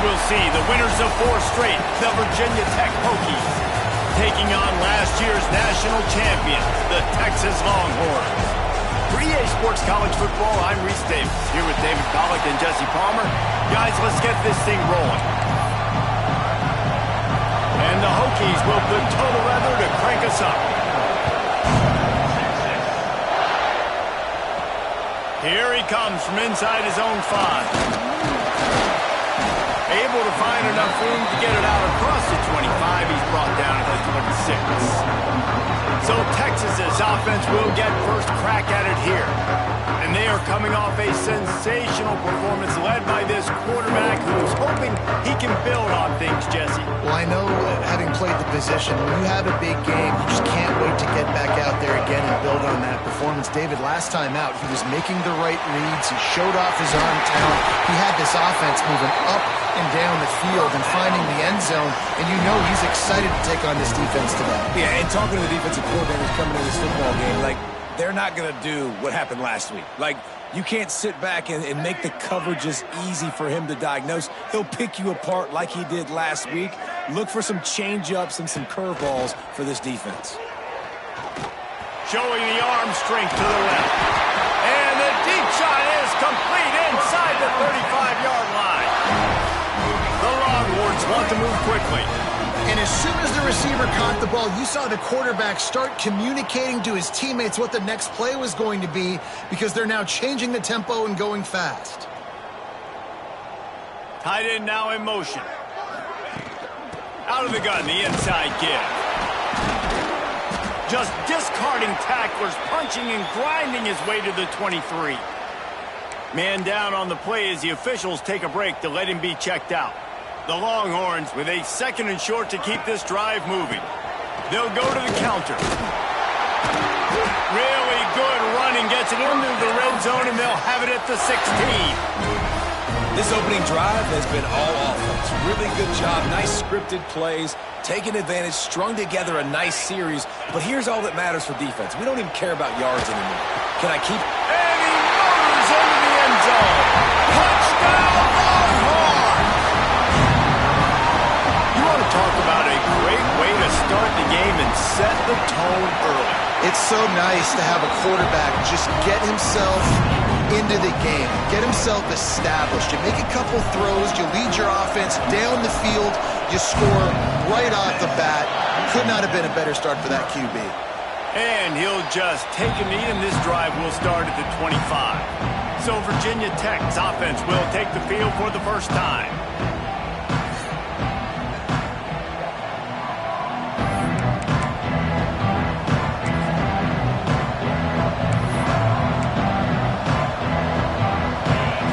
we'll see the winners of 4 straight, the Virginia Tech Hokies, taking on last year's national champions, the Texas Longhorns. For EA Sports College Football, I'm Reese Davis, here with David Pollack and Jesse Palmer. Guys, let's get this thing rolling. And the Hokies will put total leather to crank us up. Here he comes from inside his own 5. Able to find enough room to get it out across the 25. He's brought down at the 26. So Texas's offense will get first crack at it here. And they are coming off a sensational performance led by this quarterback who's hoping he can build on things, Jesse. Well, I know, having played the position, when you have a big game, you just can't wait to get back out there again and build on that performance. David, last time out, he was making the right reads. He showed off his arm talent. He had this offense moving up and down the field and finding the end zone, and you know he's excited to take on this defense today. Yeah, and talking to the defensive coordinators coming in this football game, like, they're not going to do what happened last week. Like, you can't sit back and make the coverages easy for him to diagnose. He'll pick you apart like he did last week. Look for some change-ups and some curveballs for this defense. Showing the arm strength to the left. And the deep shot is complete inside the 35-yard line. The Longhorns want to move quickly. And as soon as the receiver caught the ball, you saw the quarterback start communicating to his teammates what the next play was going to be, because they're now changing the tempo and going fast. Tight end now in motion. Out of the gun, the inside give. Just discarding tacklers, punching and grinding his way to the 23. Man down on the play as the officials take a break to let him be checked out. The Longhorns with a 2nd and short to keep this drive moving. They'll go to the counter. Really good running, gets it into the red zone, and they'll have it at the 16. This opening drive has been all offense. Really good job, nice scripted plays, taking advantage, strung together a nice series. But here's all that matters for defense. We don't even care about yards anymore. Can I keep... And he motors into the end zone. Touchdown, Longhorns! Talk about a great way to start the game and set the tone early. It's so nice to have a quarterback just get himself into the game, get himself established. You make a couple throws, you lead your offense down the field, you score right off the bat. Could not have been a better start for that QB. And he'll just take a knee, and this drive will start at the 25. So Virginia Tech's offense will take the field for the first time.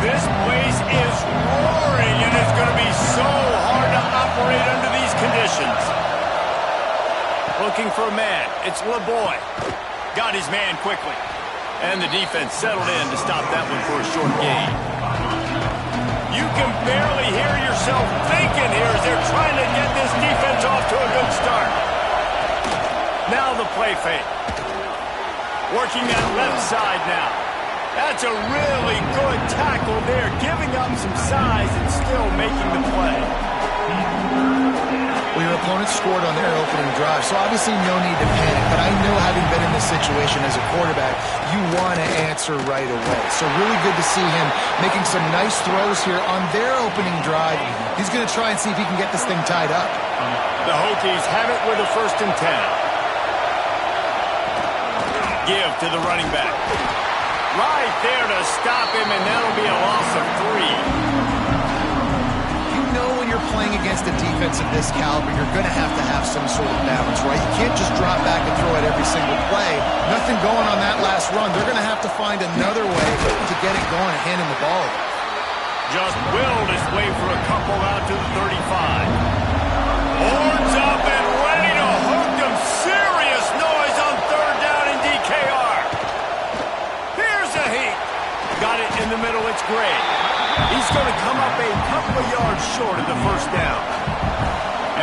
This place is roaring, and it's going to be so hard to operate under these conditions. Looking for a man. It's LeBoy. Got his man quickly. And the defense settled in to stop that one for a short gain. You can barely hear yourself thinking here as they're trying to get this defense off to a good start. Now the play fake. Working that left side now. That's a really good tackle there, giving up some size and still making the play. Well, your opponent scored on their opening drive, so obviously no need to panic. But I know, having been in this situation as a quarterback, you want to answer right away. So really good to see him making some nice throws here on their opening drive. He's going to try and see if he can get this thing tied up. The Hokies have it with a 1st and 10. Give to the running back. Right there to stop him, and that'll be a loss of 3. You know, when you're playing against a defense of this caliber, you're going to have some sort of balance, right? You can't just drop back and throw it every single play. Nothing going on that last run. They're going to have to find another way to get it going and hand him the ball. Just willed his way for a couple out to the 35. Horns up and ready to hook them. Serious noise on 3rd down in DKR. Got it in the middle, it's great. He's going to come up a couple of yards short of the 1st down.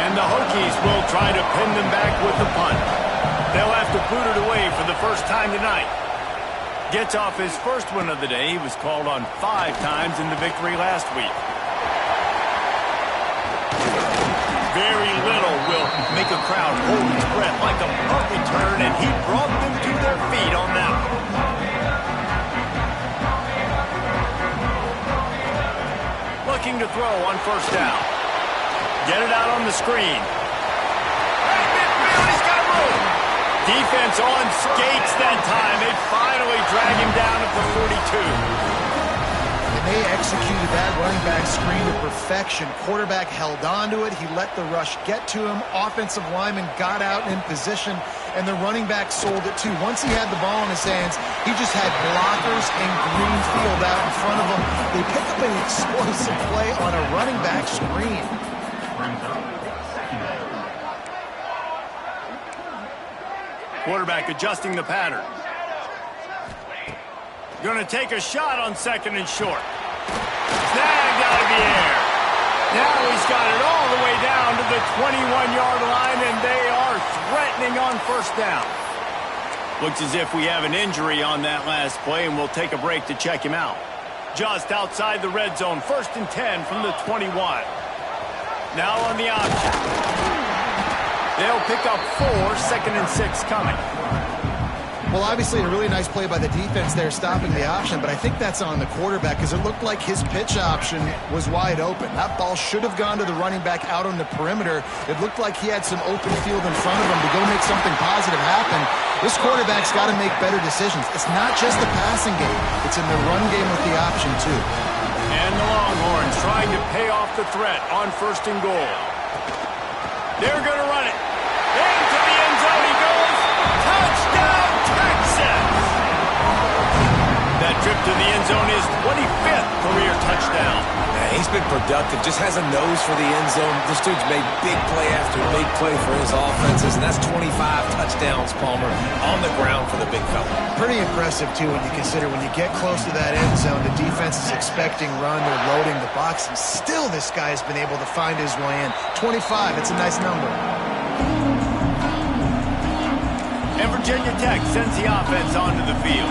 And the Hokies will try to pin them back with the punt. They'll have to boot it away for the first time tonight. Gets off his first one of the day. He was called on 5 times in the victory last week. Very little will make a crowd hold its breath like a punt return, and he brought them to their feet on that one. Looking to throw on first down. Get it out on the screen. He's got room. Defense on skates that time. They finally drag him down at the 42. They executed that running back screen to perfection. Quarterback held on to it. He let the rush get to him. Offensive lineman got out in position, and the running back sold it too. Once he had the ball in his hands, he just had blockers and green field out in front of him. They pick up an explosive play on a running back screen. Quarterback adjusting the pattern. Going to take a shot on second and short. Snagged out of the air. Now he's got it all the way down to the 21-yard line, and they are threatening on first down. Looks as if we have an injury on that last play, and we'll take a break to check him out. Just outside the red zone, 1st and 10 from the 21. Now on the option. They'll pick up 4, 2nd and 6 coming. Well, obviously a really nice play by the defense there stopping the option, but I think that's on the quarterback because it looked like his pitch option was wide open. That ball should have gone to the running back out on the perimeter. It looked like he had some open field in front of him to go make something positive happen. This quarterback's got to make better decisions. It's not just the passing game. It's in the run game with the option, too. And the Longhorns trying to pay off the threat on 1st and goal. They're going to run it. Into the end zone he goes. Touchdown, Texas! That trip to the end zone is 25th career touchdown. Yeah, he's been productive, just has a nose for the end zone. This dude's made big play after big play for his offenses, and that's 25 touchdowns, Palmer, on the ground for the big fella. Pretty impressive, too, when you consider when you get close to that end zone, the defense is expecting run, they're loading the box, and still this guy has been able to find his way in. 25, it's a nice number. And Virginia Tech sends the offense onto the field.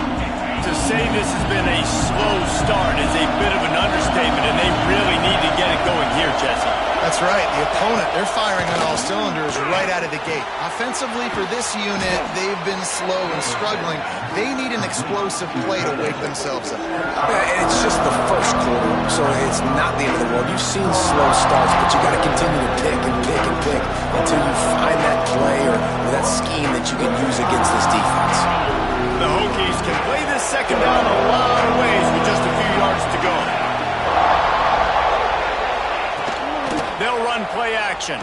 To say this has been a slow start is a bit of an understatement, and they really need to get it going here, Jesse. That's right. The opponent, they're firing on all cylinders right out of the gate. Offensively for this unit, they've been slow and struggling. They need an explosive play to wake themselves up. Yeah, and it's just the first quarter, so it's not the end of the world. You've seen slow starts, but you got to continue to pick and pick and pick until you find that play or that scheme that you can use against this defense. The Hokies can play this second down a lot of ways with just a few yards to go. They'll run play action.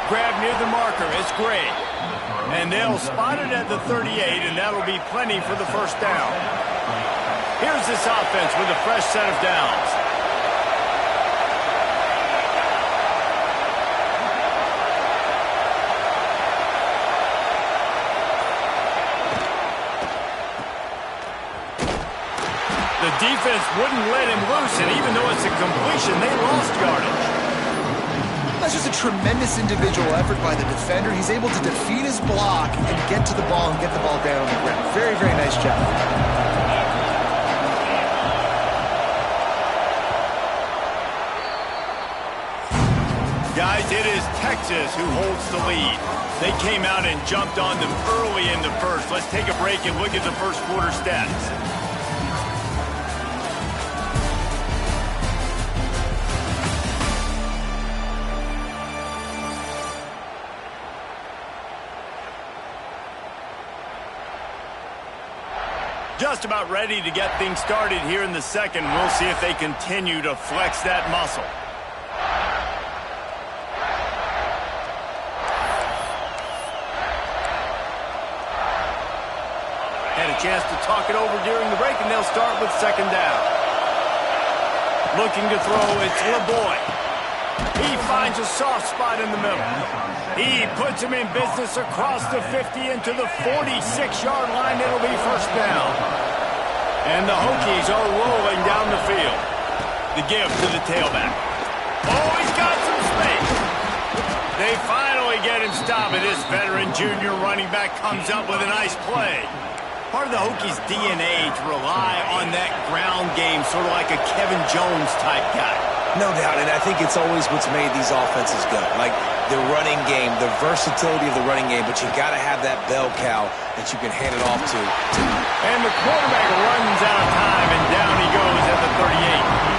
Grab near the marker. It's Gray. And they'll spot it at the 38, and that'll be plenty for the first down. Here's this offense with a fresh set of downs. The defense wouldn't let him loose, and even though it's a completion, they lost yardage. That's just a tremendous individual effort by the defender. He's able to defeat his block and get to the ball and get the ball down on the ground. Very, very nice job. Guys, it is Texas who holds the lead. They came out and jumped on them early in the first. Let's take a break and look at the first quarter stats. Just about ready to get things started here in the second. We'll see if they continue to flex that muscle. Had a chance to talk it over during the break, and they'll start with second down. Looking to throw, it's LeBoy. He finds a soft spot in the middle. He puts him in business across the 50 into the 46-yard line. It'll be first down. And the Hokies are rolling down the field. The give to the tailback. Oh, he's got some space. They finally get him stopped, and this veteran junior running back comes up with a nice play. Part of the Hokies' DNA to rely on that ground game, sort of like a Kevin Jones type guy. No doubt, and I think it's always what's made these offenses go. Like the running game, the versatility of the running game, but you got to have that bell cow that you can hand it off to. And the quarterback runs out of time, and down he goes at the 38.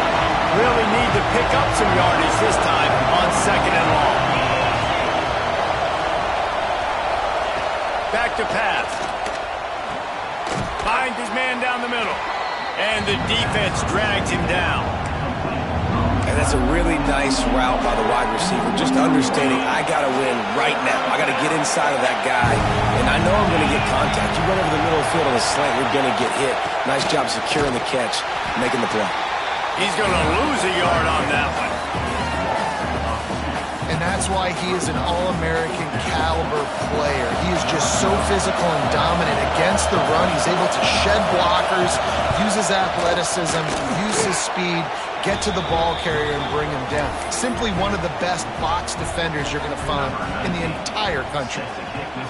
Really need to pick up some yardage this time on 2nd and long. Back to pass. Finds his man down the middle. And the defense drags him down. And that's a really nice route by the wide receiver. Just understanding I got to win right now. I got to get inside of that guy. And I know I'm going to get contact. You run over the middle of the field on a slant, you're going to get hit. Nice job securing the catch, making the play. He's going to lose a yard on that one. And that's why he is an All-American caliber player. He is just so physical and dominant against the run. He's able to shed blockers, use his athleticism, use his speed, get to the ball carrier and bring him down. Simply one of the best box defenders you're going to find in the entire country.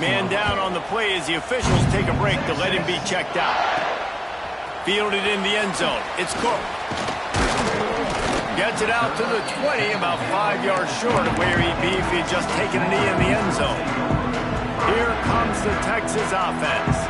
Man down on the play as the officials take a break to let him be checked out. Fielded in the end zone. It's Cook. Gets it out to the 20, about 5 yards short of where he'd be if he'd just taken a knee in the end zone. Here comes the Texas offense.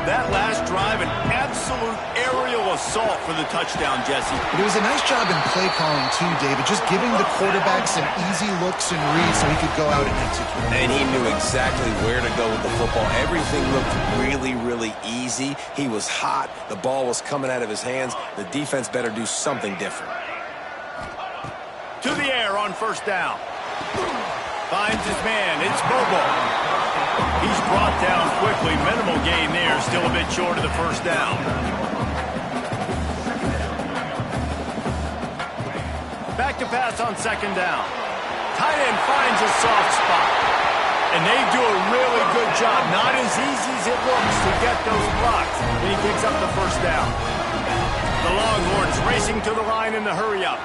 That last drive, an absolute aerial assault for the touchdown, Jesse. It was a nice job in play calling too, David, just giving the quarterback some easy looks and reads so he could go out and execute. And he knew exactly where to go with the football. Everything looked really, really easy. He was hot. The ball was coming out of his hands. The defense better do something different. To the air on 1st down. Finds his man. It's Bobo. He's brought down quickly. Minimal gain there. Still a bit short of the 1st down. Back to pass on 2nd down. Tight end finds a soft spot. And they do a really good job. Not as easy as it looks to get those blocks. And he picks up the 1st down. The Longhorns racing to the line in the hurry-up.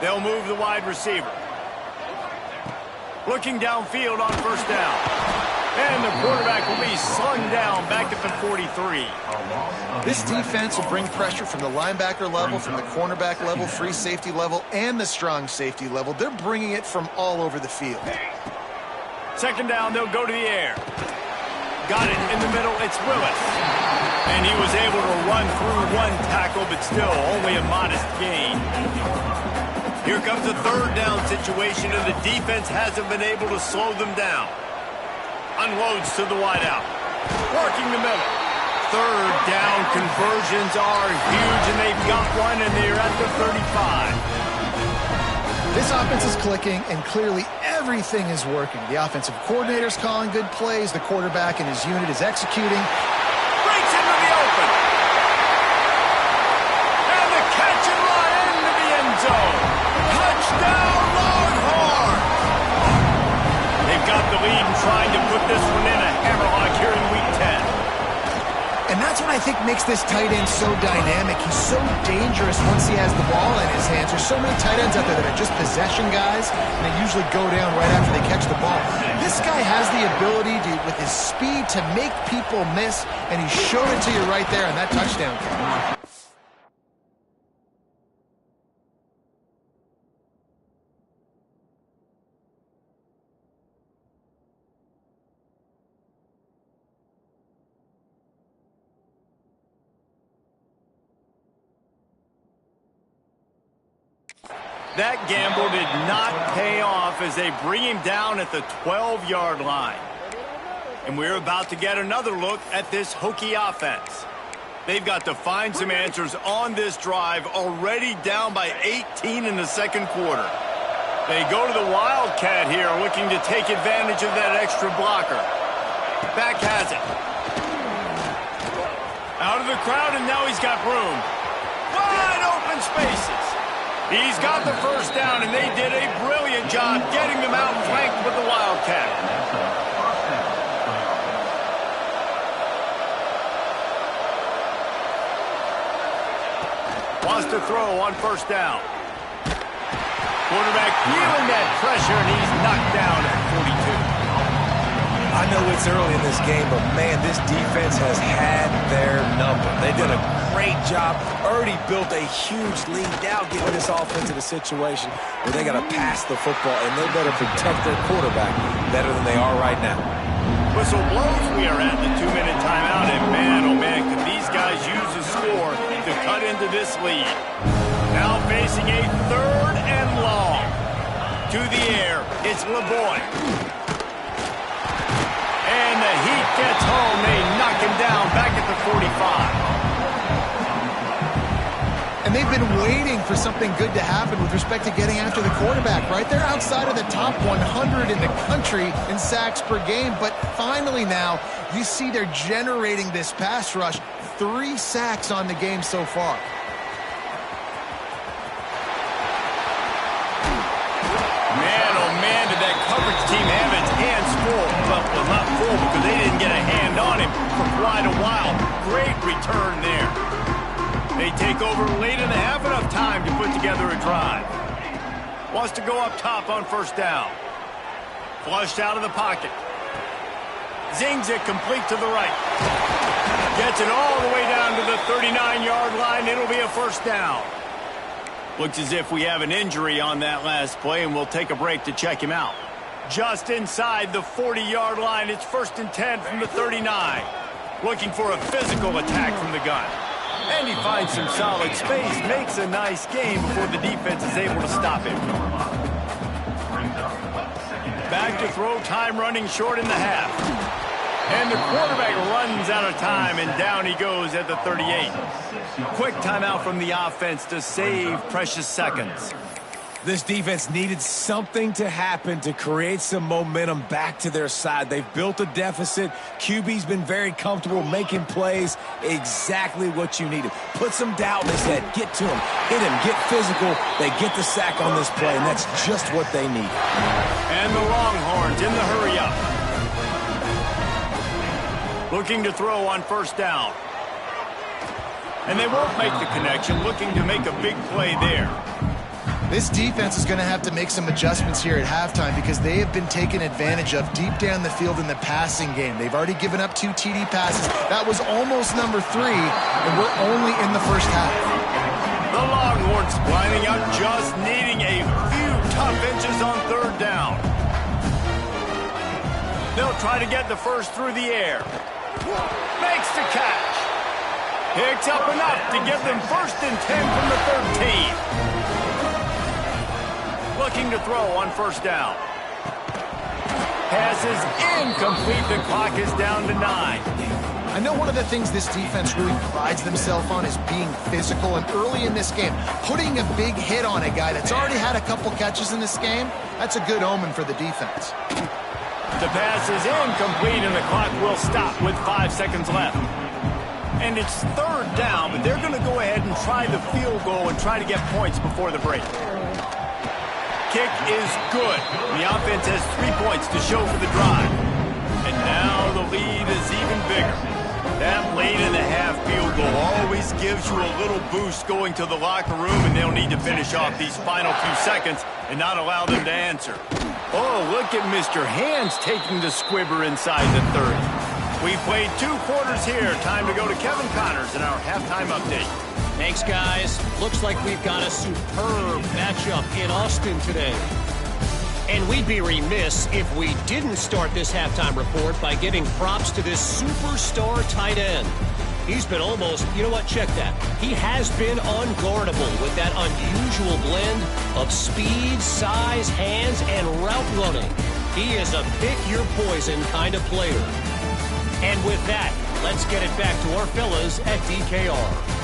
They'll move the wide receiver. Looking downfield on 1st down. And the quarterback will be slung down back at the 43. This defense will bring pressure from the linebacker level, from the cornerback level, free safety level, and the strong safety level. They're bringing it from all over the field. 2nd down, they'll go to the air. Got it in the middle, it's Willis. And he was able to run through one tackle, but still only a modest gain. Here comes a 3rd down situation, and the defense hasn't been able to slow them down. Unloads to the wideout. Working the middle. 3rd down conversions are huge, and they've got one, and they're at the 35. This offense is clicking, and clearly everything is working. The offensive coordinator's calling good plays. The quarterback and his unit is executing. Breaks into the open. And the catch and run into the end zone. Touchdown, Longhorns! They've got the lead and trying to put this one in a hammerlock here in Week 10. And that's what I think makes this tight end so dynamic. He's so dangerous once he has the ball in his hands. There's so many tight ends out there that are just possession guys, and they usually go down right after they catch the ball. This guy has the ability to, with his speed, to make people miss, and he showed it to you right there on that touchdown catch. That gamble did not pay off as they bring him down at the 12-yard line. And we're about to get another look at this Hokie offense. They've got to find some answers on this drive, already down by 18 in the 2nd quarter. They go to the Wildcat here, looking to take advantage of that extra blocker. Back has it. Out of the crowd, and now he's got room. Wide open spaces. He's got the 1st down, and they did a brilliant job getting them out flanked with the Wildcat. Wants to throw on 1st down. Quarterback feeling that pressure, and he's knocked down at 42. I know it's early in this game, but man, this defense has had their number. They did a great job, already built a huge lead, now getting this offense in a situation where they got to pass the football, and they better protect their quarterback better than they are right now. Whistle blows. We are at the 2-minute timeout, and man, oh man, can these guys use a score to cut into this lead. Now facing a 3rd and long. To the air, it's LeBoy. And the heat gets home. They knock him down back at the 45. And they've been waiting for something good to happen with respect to getting after the quarterback, right? They're outside of the top 100 in the country in sacks per game, but finally now you see they're generating this pass rush. 3 sacks on the game so far. Man, oh man, did that coverage team have its hands full. Well, not full because they didn't get a hand on him for quite a while. Great return there. They take over late in the half, enough time to put together a drive. Wants to go up top on 1st down. Flushed out of the pocket. Zings it complete to the right. Gets it all the way down to the 39-yard line. It'll be a 1st down. Looks as if we have an injury on that last play, and we'll take a break to check him out. Just inside the 40-yard line. It's 1st and 10 from the 39. Looking for a physical attack from the gun. And he finds some solid space, makes a nice game before the defense is able to stop him. Back to throw, time running short in the half. And the quarterback runs out of time, and down he goes at the 38. Quick timeout from the offense to save precious seconds. This defense needed something to happen to create some momentum back to their side. They've built a deficit. QB's been very comfortable making plays. Exactly what you needed. Put some doubt in his head. Get to him. Hit him. Get physical. They get the sack on this play, and that's just what they need. And the Longhorns in the hurry-up. Looking to throw on 1st down. And they won't make the connection. Looking to make a big play there. This defense is going to have to make some adjustments here at halftime because they have been taken advantage of deep down the field in the passing game. They've already given up 2 TD passes. That was almost number 3, and we're only in the 1st half. The Longhorns lining up, just needing a few tough inches on 3rd down. They'll try to get the 1st through the air. Makes the catch. Picks up enough to give them 1st and 10 from the 13. Looking to throw on 1st down. Passes incomplete. The clock is down to 9. I know one of the things this defense really prides themselves on is being physical, and early in this game, putting a big hit on a guy that's already had a couple catches in this game, that's a good omen for the defense. The pass is incomplete, and the clock will stop with 5 seconds left. And it's 3rd down, but they're going to go ahead and try the field goal and try to get points before the break. Kick is good. The offense has 3 points to show for the drive. And now the lead is even bigger. That late in the half field goal always gives you a little boost going to the locker room, and they'll need to finish off these final few seconds and not allow them to answer. Oh, look at Mr. Hands taking the squibber inside the 30. We played 2 quarters here. Time to go to Kevin Connors in our halftime update. Thanks, guys. Looks like we've got a superb matchup in Austin today. And we'd be remiss if we didn't start this halftime report by giving props to this superstar tight end. He's been almost, you know what, check that. He has been unguardable with that unusual blend of speed, size, hands, and route running. He is a pick-your-poison kind of player. And with that, let's get it back to our fellas at DKR.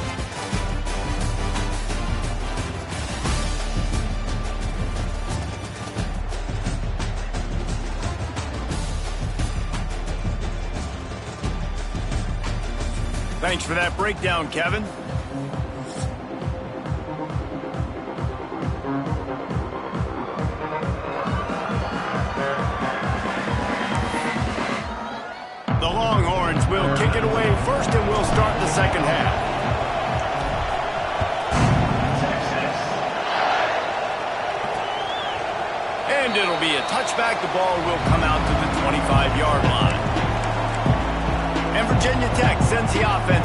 Thanks for that breakdown, Kevin. The Longhorns will kick it away first, and we'll start the second half. And it'll be a touchback. The ball will come out to the 25-yard line. And Virginia Tech sends the offense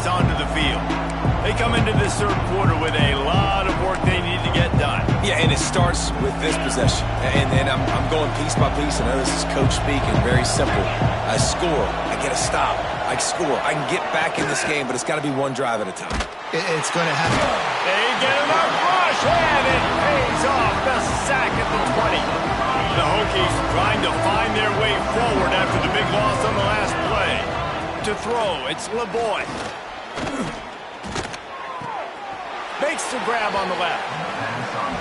into this third quarter with a lot of work they need to get done. Yeah, and it starts with this possession. And I'm going piece by piece. I know this is coach speaking, very simple. I score. I get a stop. I score. I can get back in this game, but it's got to be one drive at a time. It's going to happen. They get enough rush, and it pays off. The sack at the 20. The Hokies trying to find their way forward after the big loss on the last play. To throw, it's LeBoy. Makes the grab on the left.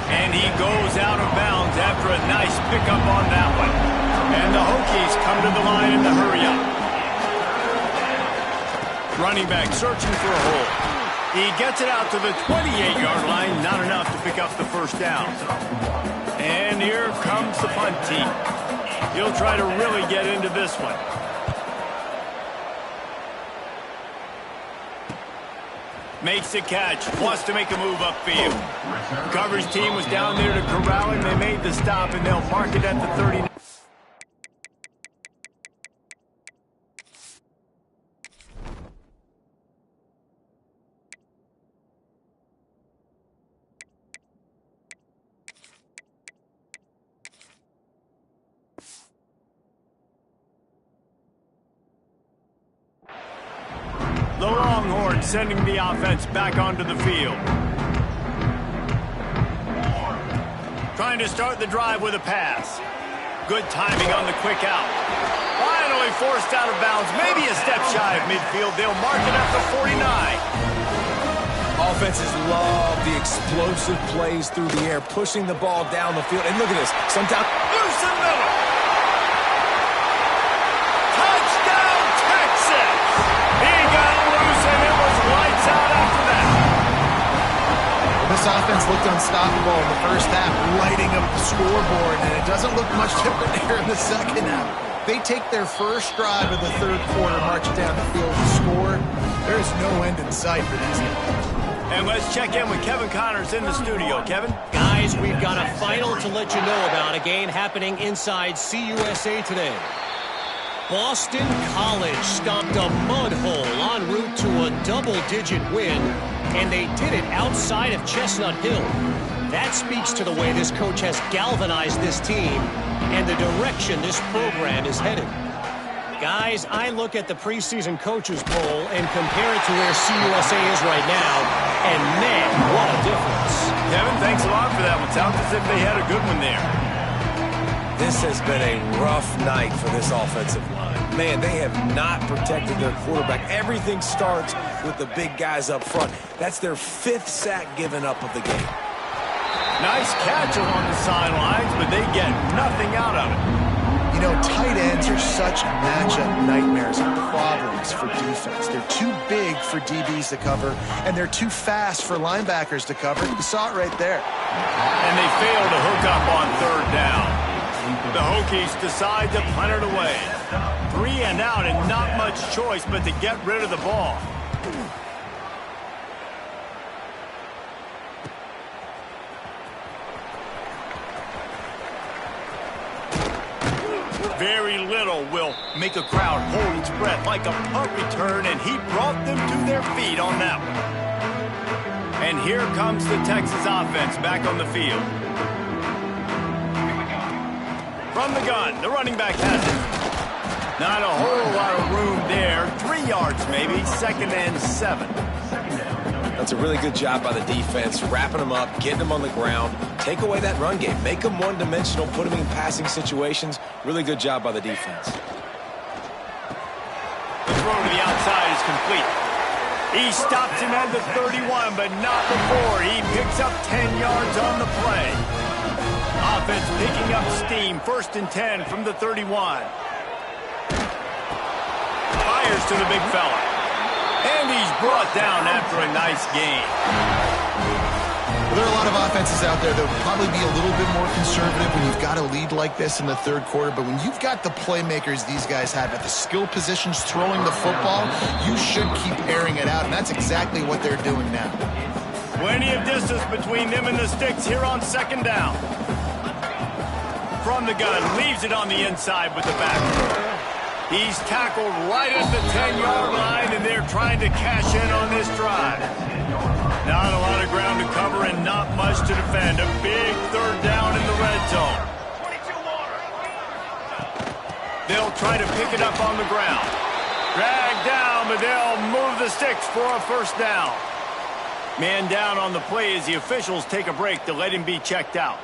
And he goes out of bounds after a nice pickup on that one. And the Hokies come to the line in the hurry up. Running back searching for a hole. He gets it out to the 28-yard line. Not enough to pick up the first down. And here comes the punt team. He'll try to really get into this one. Makes the catch. Wants to make a move upfield. Coverage team was down there to corral him. They made the stop, and they'll mark it at the 39. The Longhorns sending the offense back onto the field. Trying to start the drive with a pass. Good timing on the quick out. Finally forced out of bounds. Maybe a step shy of midfield. They'll mark it at the 49. Offenses love the explosive plays through the air, pushing the ball down the field. And look at this. Sometimes Loose in the middle. Touchdown, Texas! He got loose, and it was lights out after that. This offense looked unstoppable in the first half, lighting up the scoreboard, and it doesn't look much different here in the second half. They take their first drive of the third quarter, march down the field and score. There is no end in sight for these guys. And let's check in with Kevin Connors in the studio. Kevin? Guys, we've got a final to let you know about, a game happening inside CUSA today. Boston College stopped a mud hole en route to a double-digit win, and they did it outside of Chestnut Hill. That speaks to the way this coach has galvanized this team and the direction this program is headed. Guys, I look at the preseason coaches poll and compare it to where CUSA is right now, and man, what a difference. Kevin, thanks a lot for that one. Sounds as if they had a good one there. this has been a rough night for this offensive line. Man, they have not protected their quarterback. Everything starts with the big guys up front. That's their 5th sack given up of the game. Nice catch along the sidelines, but they get nothing out of it. You know, tight ends are such matchup nightmares and problems for defense. They're too big for DBs to cover, and they're too fast for linebackers to cover. You saw it right there. And they fail to hook up on 3rd down. The Hokies decide to punt it away. 3 and out, and not much choice but to get rid of the ball. Very little will make a crowd hold its breath like a punt return, and he brought them to their feet on that one. And here comes the Texas offense back on the field. From the gun, the running back has it. Not a whole lot of room there. 3 yards maybe, 2nd and 7. That's a really good job by the defense, wrapping them up, getting them on the ground, take away that run game, make them one-dimensional, put them in passing situations. Really good job by the defense. The throw to the outside is complete. He stops him at the 31, but not before. He picks up 10 yards on the play. Offense picking up steam, 1st and 10 from the 31. Fires to the big fella. And he's brought down after a nice game. Well, there are a lot of offenses out there that would probably be a little bit more conservative when you've got a lead like this in the 3rd quarter. But when you've got the playmakers these guys have at the skill positions throwing the football, you should keep airing it out. And that's exactly what they're doing now. Plenty of distance between them and the sticks here on 2nd down. From the gun, leaves it on the inside with the back. He's tackled right at the 10-yard line, and they're trying to cash in on this drive. Not a lot of ground to cover and not much to defend. A big third down in the red zone. They'll try to pick it up on the ground. Dragged down, but they'll move the sticks for a first down. Man down on the play as the officials take a break to let him be checked out.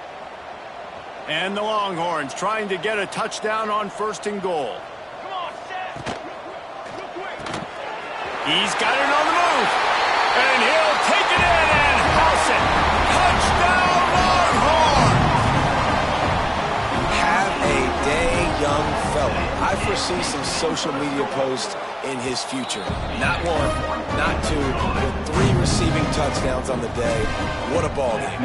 And the Longhorns trying to get a touchdown on 1st and goal. He's got it on the move. And he'll take it in and house it. Touchdown, Longhorns! Have a day, young fella. I foresee some social media posts in his future. Not one, not two, but 3 receiving touchdowns on the day. What a ball game.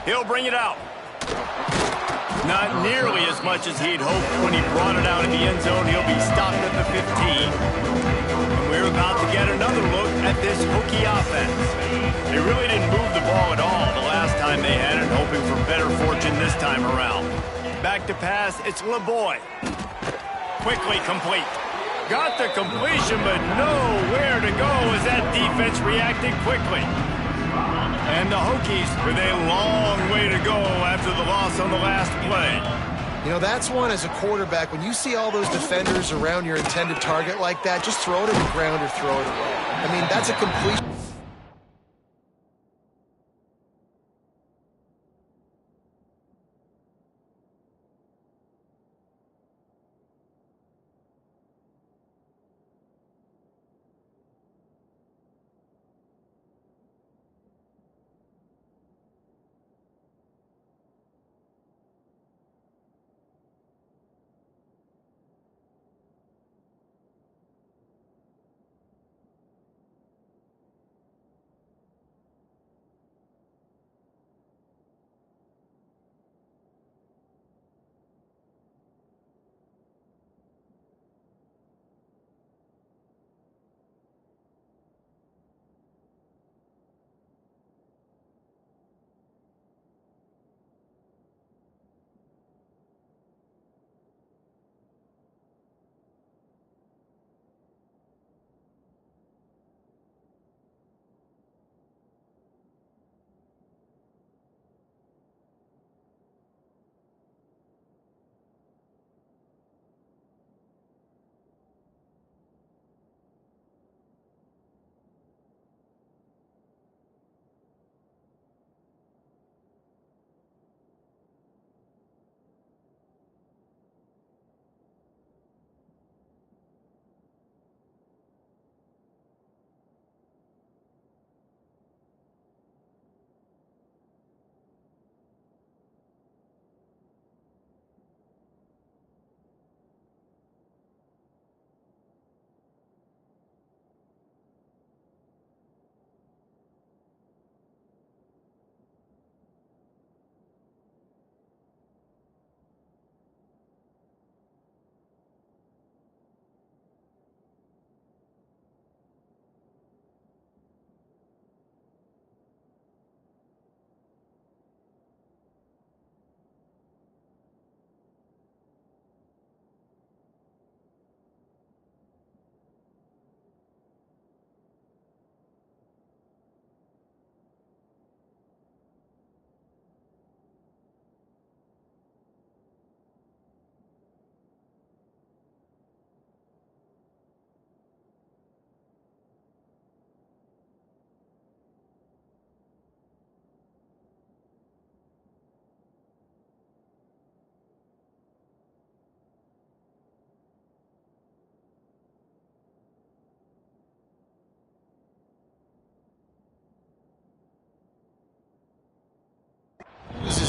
He'll bring it out. Not nearly as much as he'd hoped when he brought it out in the end zone. He'll be stopped at the 15. And we're about to get another look at this Hokie offense. They really didn't move the ball at all the last time they had it, hoping for better fortune this time around. Back to pass, it's LeBoy. Quickly complete. Got the completion, but nowhere to go as that defense reacted quickly. And the Hokies with a long way to go after the loss on the last play. You know, that's one as a quarterback. When you see all those defenders around your intended target like that, just throw it in the ground or throw it away. I mean, that's a completion.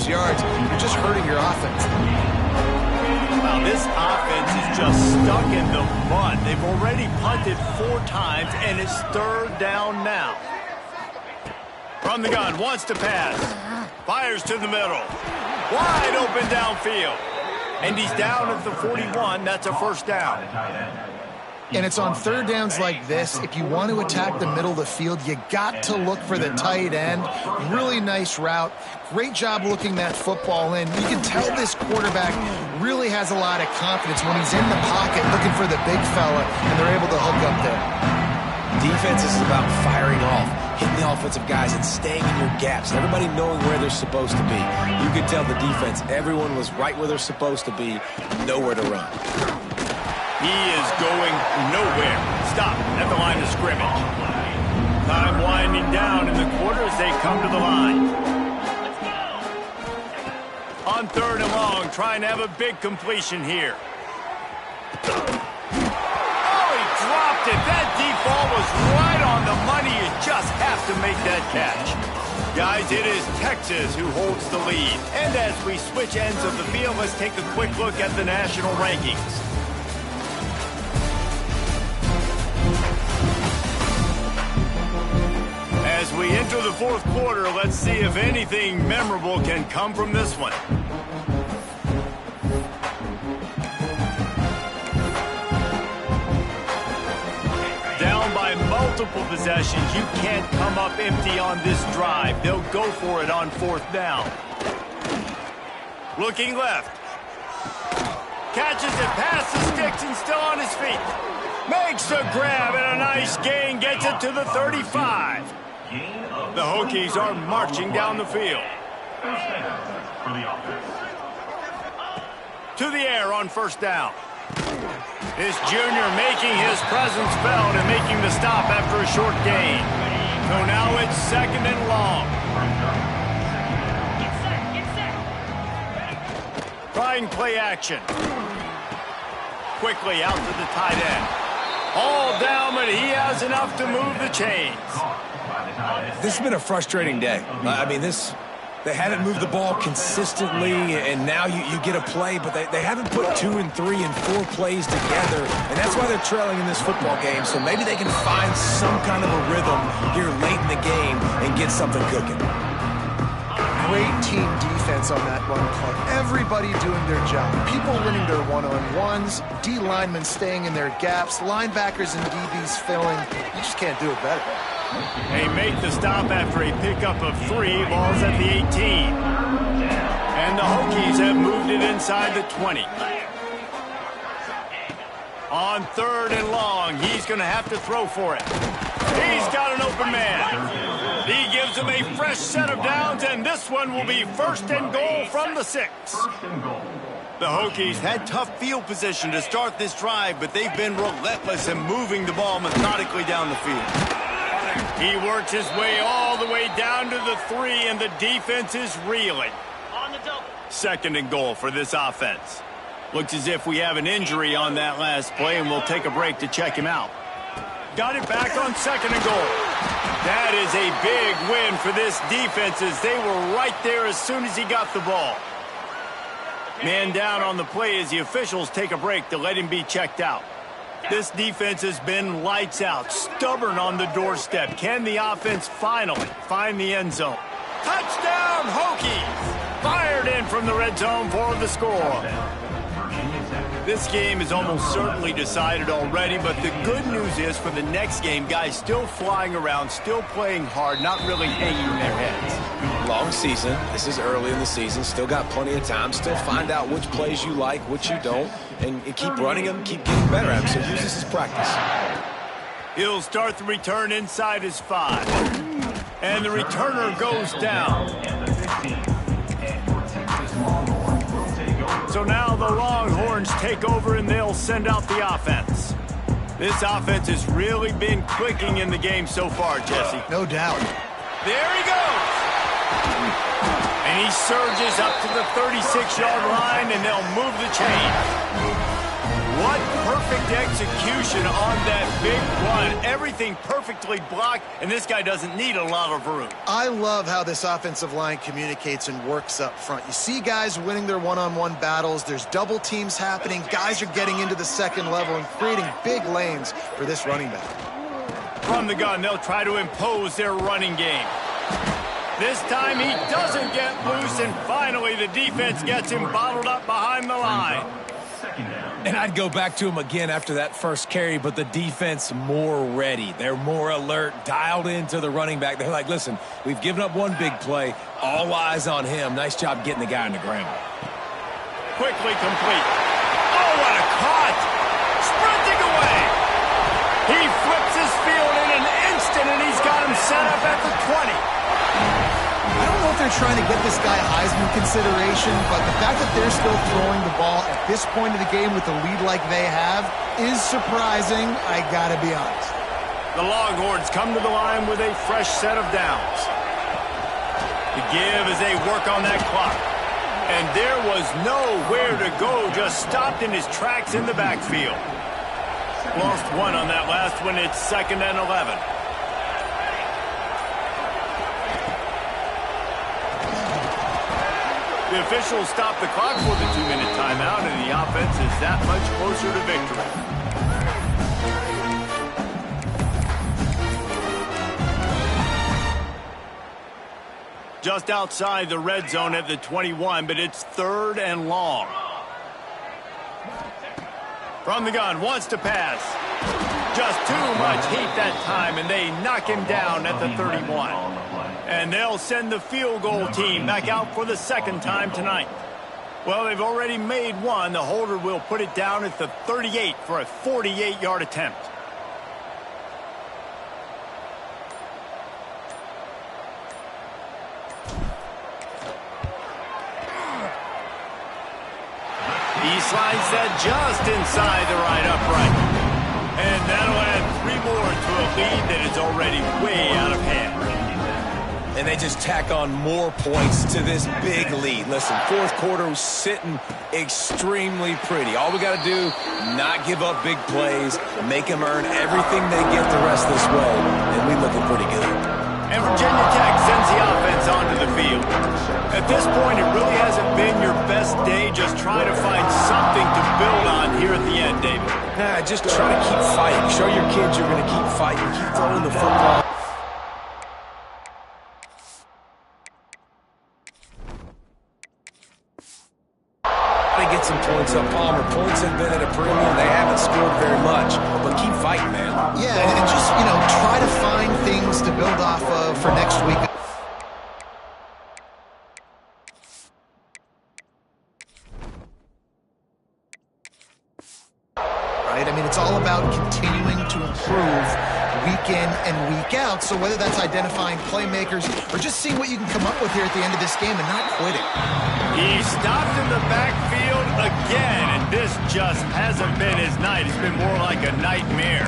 Yards, you're just hurting your offense. Wow, this offense is just stuck in the mud. They've already punted 4 times, and it's 3rd down now. From the gun, wants to pass. Fires to the middle. Wide open downfield. And he's down at the 41. That's a first down. And it's on third downs like this. If you want to attack the middle of the field, you got to look for the tight end. Really nice route. Great job looking that football in. You can tell this quarterback really has a lot of confidence when he's in the pocket looking for the big fella, and they're able to hook up there. Defense is about firing off, hitting the offensive guys, and staying in your gaps. Everybody knowing where they're supposed to be. You could tell the defense, everyone was right where they're supposed to be, nowhere to run. He is going nowhere. Stop at the line of scrimmage. Time winding down in the quarter as they come to the line. On third and long, trying to have a big completion here. Dropped it. That deep ball was right on the money. You just have to make that catch. Guys, it is Texas who holds the lead. And as we switch ends of the field, let's take a quick look at the national rankings. As we enter the fourth quarter, let's see if anything memorable can come from this one. Multiple possessions. You can't come up empty on this drive. They'll go for it on fourth down. Looking left. Catches it past the sticks and still on his feet. Makes a grab and a nice gain. Gets it to the 35. The Hokies are marching down the field. To the air on first down. This junior making his presence felt and making the stop after a short gain. So now it's second and long. Trying play action. Quickly out to the tight end. All down, but he has enough to move the chains. This has been a frustrating day. They haven't moved the ball consistently, and now you get a play, but they haven't put 2 and 3 and 4 plays together, and that's why they're trailing in this football game. So maybe they can find some kind of a rhythm here late in the game and get something cooking. Great team defense on that run play. Everybody doing their job. People winning their one-on-ones, D linemen staying in their gaps, linebackers and DBs filling. You just can't do it better. They make the stop after a pickup of 3, balls at the 18. And the Hokies have moved it inside the 20. On third and long, he's going to have to throw for it. He's got an open man. He gives him a fresh set of downs, and this one will be first and goal from the 6. The Hokies had tough field position to start this drive, but they've been relentless in moving the ball methodically down the field. He works his way all the way down to the 3, and the defense is reeling. Second and goal for this offense. Looks as if we have an injury on that last play, and we'll take a break to check him out. Got it back on second and goal. That is a big win for this defense, as they were right there as soon as he got the ball. Man down on the play as the officials take a break to let him be checked out. This defense has been lights out, stubborn on the doorstep. Can the offense finally find the end zone? Touchdown, Hokies! Fired in from the red zone for the score. This game is almost certainly decided already, but the good news is for the next game, guys still flying around, still playing hard, not really hanging their heads. Long season. This is early in the season. Still got plenty of time. Still find out which plays you like, which you don't, and keep running them, keep getting better at them. So use this as practice. He'll start the return inside his 5. And the returner goes down. So now the Longhorns take over and they'll send out the offense. This offense has really been clicking in the game so far, Jesse. No doubt. There he goes. And he surges up to the 36-yard line, and they'll move the chain. What perfect execution on that big run. Everything perfectly blocked, and this guy doesn't need a lot of room. I love how this offensive line communicates and works up front. You see guys winning their one-on-one battles. There's double teams happening. Guys are getting into the second level and creating big lanes for this running back. From the gun, they'll try to impose their running game. This time he doesn't get loose, and finally the defense gets him bottled up behind the line. And I'd go back to him again after that first carry, but the defense more ready. They're more alert, dialed into the running back. They're like, listen, we've given up one big play. All eyes on him. Nice job getting the guy on the ground. Quickly complete. Oh, what a caught! Sprinting away! He flips his field in an instant, and he's got him set up at the 20. I don't know if they're trying to get this guy Heisman consideration, but the fact that they're still throwing the ball at this point of the game with the lead like they have is surprising, I gotta be honest. The Longhorns come to the line with a fresh set of downs. The give as they work on that clock. And there was nowhere to go, just stopped in his tracks in the backfield. Lost one on that last one. It's 2nd and 11. The officials stop the clock for the 2-minute timeout, and the offense is that much closer to victory. Just outside the red zone at the 21, but it's 3rd and long. From the gun, wants to pass. Just too much heat that time, and they knock him down at the 31. And they'll send the field goal team back out for the 2nd time tonight. Well, they've already made one. The holder will put it down at the 38 for a 48-yard attempt. He slides that just inside the right upright. And that'll add 3 more to a lead that is already way out of hand. And they just tack on more points to this big lead. Listen, 4th quarter was sitting extremely pretty. All we got to do, not give up big plays, make them earn everything they get the rest this way, and we looking pretty good. And Virginia Tech sends the offense onto the field. At this point, it really hasn't been your best day. Just trying to find something to build on here at the end, David. Just try to keep fighting. Show your kids you're going to keep fighting. Keep throwing the football. Get some points up, Palmer. Points have been at a premium. They haven't scored very much, but keep fighting, man. Yeah, and just, try to find things to build off of for next week. Right? I mean, it's all about continuing to improve week in and week out. So whether that's identifying playmakers or just seeing what you can come up with here at the end of this game and not quitting. He stopped in the backfield again, and this just hasn't been his night. It's been more like a nightmare.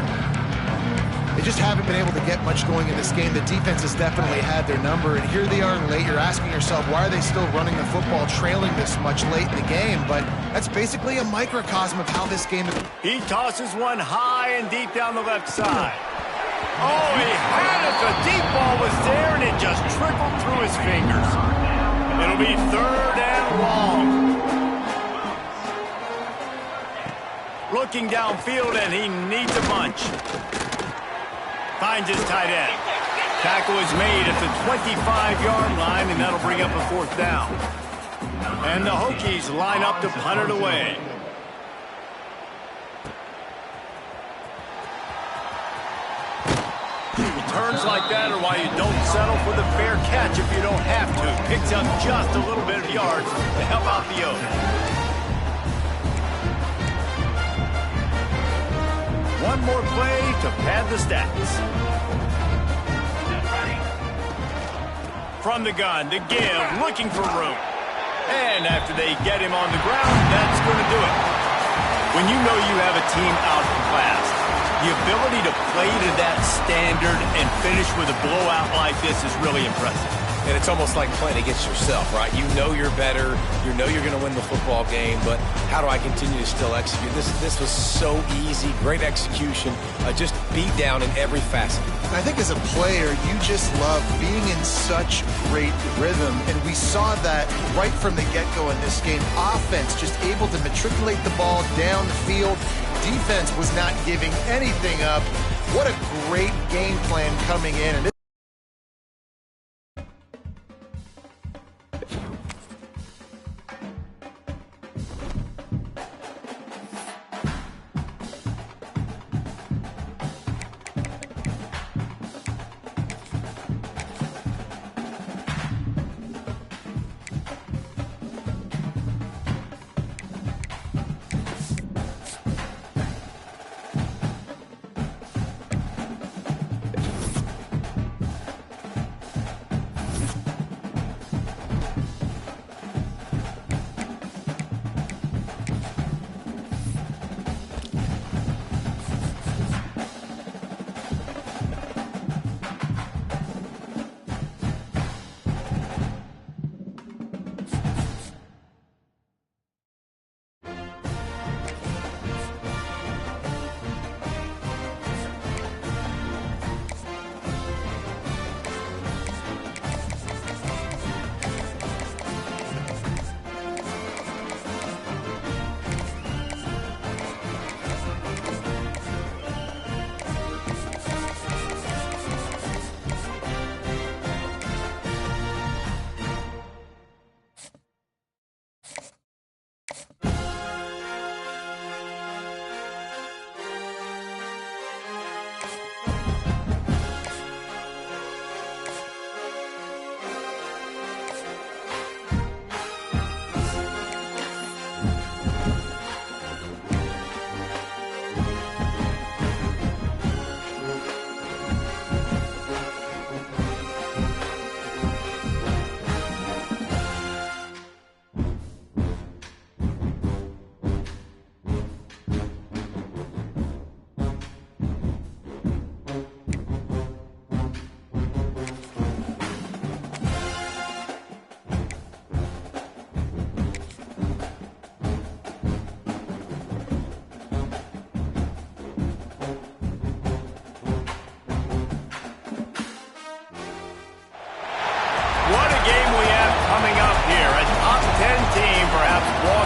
They just haven't been able to get much going in this game. The defense has definitely had their number, and here they are late. You're asking yourself, why are they still running the football, trailing this much late in the game? But that's basically a microcosm of how this game is. He tosses one high and deep down the left side. Oh, he had it. The deep ball was there, and it just trickled through his fingers. It'll be 3rd and long. Looking downfield, and he needs a bunch. Finds his tight end. Tackle is made at the 25-yard line, and that'll bring up a 4th down. And the Hokies line up to punt it away. Returns like that are why you don't settle for the fair catch if you don't have to. Picks up just a little bit of yards to help out the O's. One more play to pad the stats. From the gun, the give, looking for room. And after they get him on the ground, that's going to do it. When you know you have a team outclassed, the ability to play to that standard and finish with a blowout like this is really impressive. And it's almost like playing against yourself, right? You know you're better. You know you're going to win the football game, but how do I continue to still execute? This was so easy, great execution, just beat down in every facet. I think as a player, you just love being in such great rhythm, and we saw that right from the get-go in this game. Offense just able to matriculate the ball down the field. Defense was not giving anything up. What a great game plan coming in. And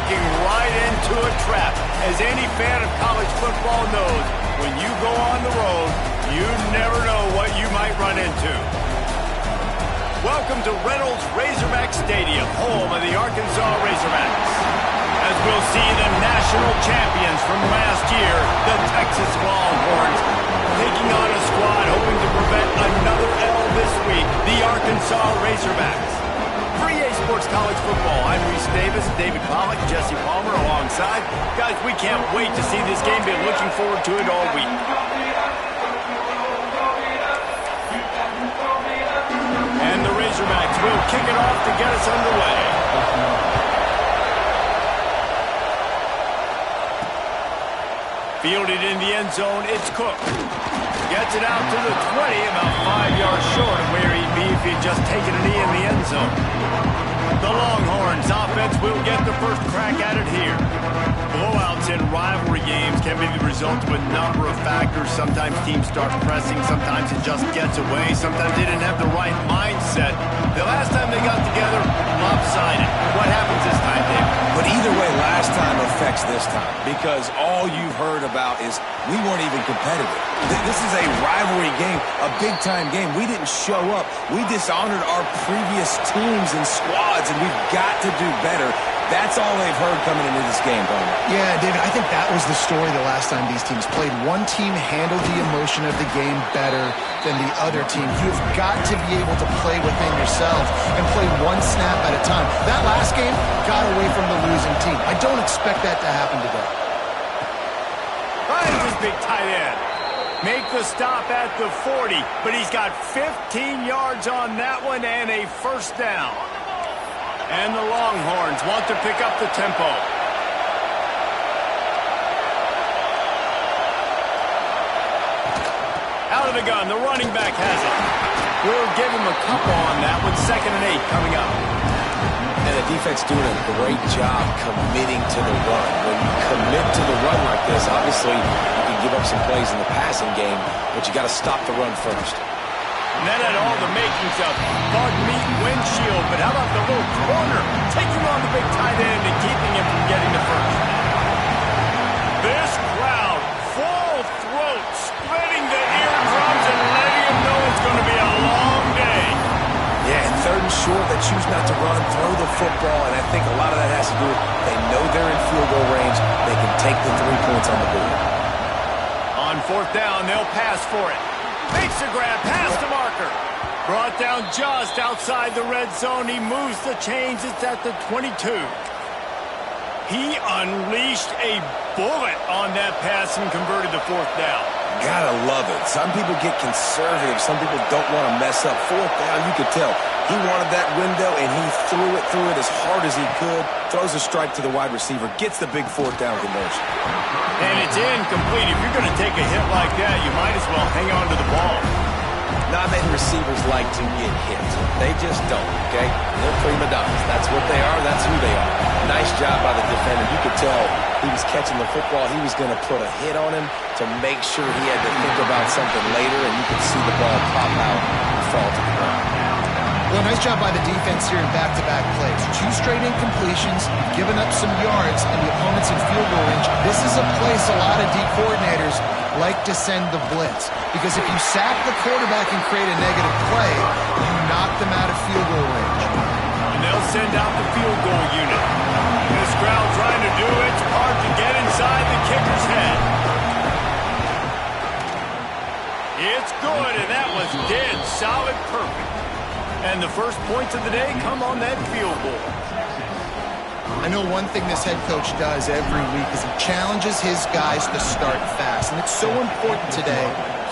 walking right into a trap. As any fan of college football knows, when you go on the road, you never know what you might run into. Welcome to Reynolds Razorback Stadium, home of the Arkansas Razorbacks. As we'll see the national champions from last year, the Texas Longhorns, taking on a squad hoping to prevent another L this week, the Arkansas Razorbacks. For EA Sports College Football, I'm Reese Davis, David Pollack, Jesse Palmer alongside. Guys, we can't wait to see this game. Been looking forward to it all week. And the Razorbacks will kick it off to get us underway. Fielded in the end zone, it's Cook. Gets it out to the 20, about 5 yards short of where he'd be if he'd just taken a knee in the end zone. The Longhorns offense will get the first crack at it here. Blowouts in rivalry games can be the result of a number of factors. Sometimes teams start pressing, sometimes it just gets away, sometimes they didn't have the right mindset. The last time they got together, lopsided. What happens this time, Dave? But either way, last time affects this time because all you've heard about is we weren't even competitive. This is a rivalry game, a big-time game. We didn't show up. We dishonored our previous teams and squads, and we've got to do better. That's all they've heard coming into this game, Palmer. Yeah, David, I think that was the story the last time these teams played. One team handled the emotion of the game better than the other team. You've got to be able to play within yourself and play one snap at a time. That last game got away from the losing team. I don't expect that to happen today. Finds his big tight end. Make the stop at the 40, but he's got 15 yards on that one and a first down. And the Longhorns want to pick up the tempo. Out of the gun, the running back has it. We'll give him a couple on that one. 2nd and 8 coming up. And the defense doing a great job committing to the run. When you commit to the run like this, obviously you can give up some plays in the passing game, but you got to stop the run first. And that had all the makings of bug meat windshield, but how about the little corner taking on the big tight end and keeping him from getting the first? This crowd, full throat, splitting the eardrums and letting him know it's going to be a long day. Yeah, and 3rd and short, they choose not to run, throw the football, and I think a lot of that has to do with they know they're in field goal range. They can take the 3 points on the board. On 4th down, they'll pass for it. Makes a grab, pass to Marker. Brought down just outside the red zone. He moves the chains. It's at the 22. He unleashed a bullet on that pass and converted the 4th down. Gotta love it. Some people get conservative. Some people don't want to mess up. 4th down, you could tell. He wanted that window, and he threw it as hard as he could. Throws a strike to the wide receiver. Gets the big 4th down conversion. And it's incomplete. If you're going to take a hit like that, you might as well hang on to the ball. Not many receivers like to get hit. They just don't, okay? They're prima donnas. That's what they are. That's who they are. Nice job by the defender. You could tell he was catching the football. He was going to put a hit on him to make sure he had to think about something later, and you could see the ball pop out and fall to the ground. Well, nice job by the defense here in back-to-back plays. 2 straight incompletions, giving up some yards, and the opponent's in field goal range. This is a place a lot of D coordinators like to send the blitz. Because if you sack the quarterback and create a negative play, you knock them out of field goal range. And they'll send out the field goal unit. This crowd trying to do its part to get inside the kicker's head. It's good, and that was dead solid perfect. And the first points of the day come on that field goal. I know one thing this head coach does every week is he challenges his guys to start fast. And it's so important today,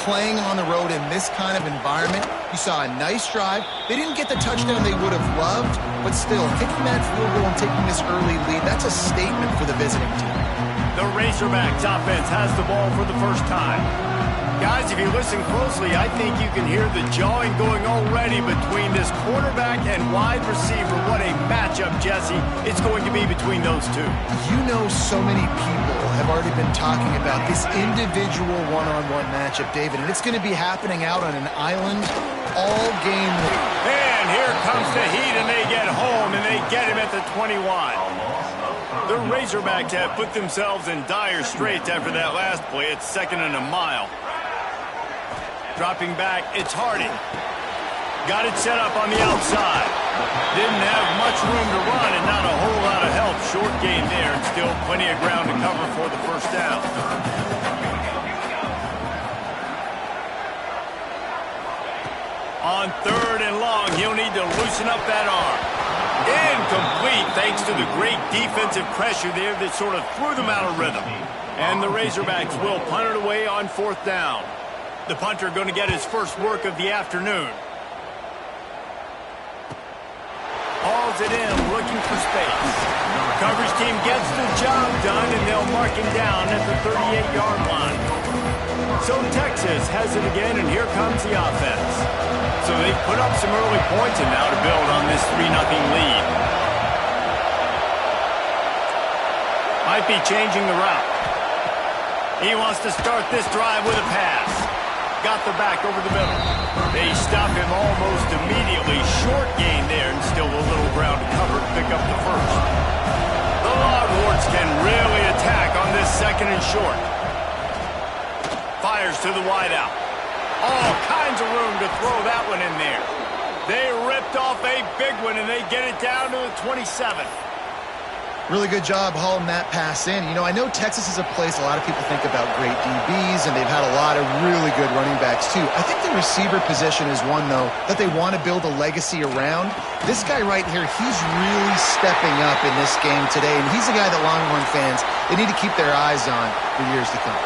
playing on the road in this kind of environment. You saw a nice drive. They didn't get the touchdown they would have loved, but still, kicking that field goal and taking this early lead, that's a statement for the visiting team. The Razorbacks offense has the ball for the first time. Guys, if you listen closely, I think you can hear the jawing going already between this quarterback and wide receiver. What a matchup, Jesse, it's going to be between those two. You know, so many people have already been talking about this individual one-on-one matchup, David, and it's going to be happening out on an island all game long. And here comes the heat, and they get home, and they get him at the 21. The Razorbacks have put themselves in dire straits after that last play. It's 2nd and a mile. Dropping back, it's Harding. Got it set up on the outside. Didn't have much room to run and not a whole lot of help. Short gain there and still plenty of ground to cover for the first down. On 3rd and long, he'll need to loosen up that arm. Incomplete thanks to the great defensive pressure there that sort of threw them out of rhythm. And the Razorbacks will punt it away on 4th down. The punter going to get his first work of the afternoon. Hauls it in, looking for space. Coverage team gets the job done, and they'll mark him down at the 38-yard line. So Texas has it again, and here comes the offense. So they've put up some early points and now to build on this 3-0 lead. Might be changing the route. He wants to start this drive with a pass. Got the back over the middle. They stop him almost immediately. Short gain there and still a little ground to cover to pick up the first. The Longhorns can really attack on this 2nd and short. Fires to the wideout. All kinds of room to throw that one in there. They ripped off a big one, and they get it down to the 27. Really good job hauling that pass in. You know, I know Texas is a place a lot of people think about great DBs, and they've had a lot of really good running backs, too. I think the receiver position is one, though, that they want to build a legacy around. This guy right here, he's really stepping up in this game today, and he's the guy that Longhorn fans, they need to keep their eyes on for years to come.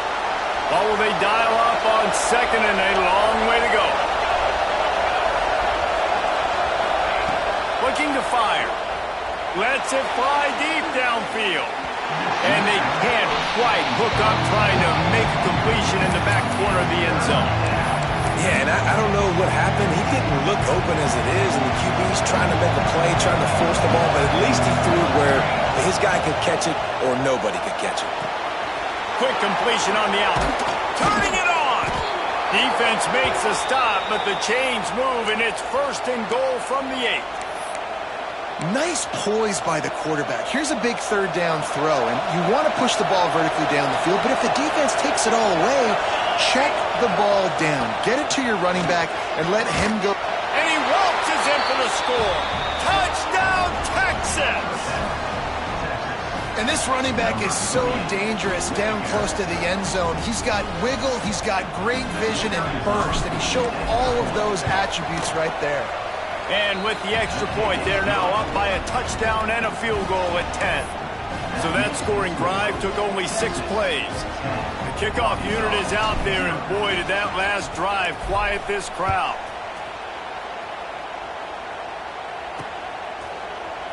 Well, will they dial up on 2nd and a long way to go? Looking to fire. Lets it fly deep downfield. And they can't quite hook up trying to make a completion in the back corner of the end zone. Yeah, and I don't know what happened. He didn't look open as it is, and the QB's trying to make a play, trying to force the ball, but at least he threw it where his guy could catch it or nobody could catch it. Quick completion on the out. Turning it on. Defense makes a stop, but the chains move, and it's 1st and goal from the 8. Nice poise by the quarterback. Here's a big 3rd down throw, and you want to push the ball vertically down the field, but if the defense takes it all away, check the ball down. Get it to your running back and let him go. And he waltzes in for the score. Touchdown, Texas! And this running back is so dangerous down close to the end zone. He's got wiggle, he's got great vision and burst, and he showed all of those attributes right there. And with the extra point, they're now up by a touchdown and a field goal at 10. So that scoring drive took only 6 plays. The kickoff unit is out there, and boy, did that last drive quiet this crowd.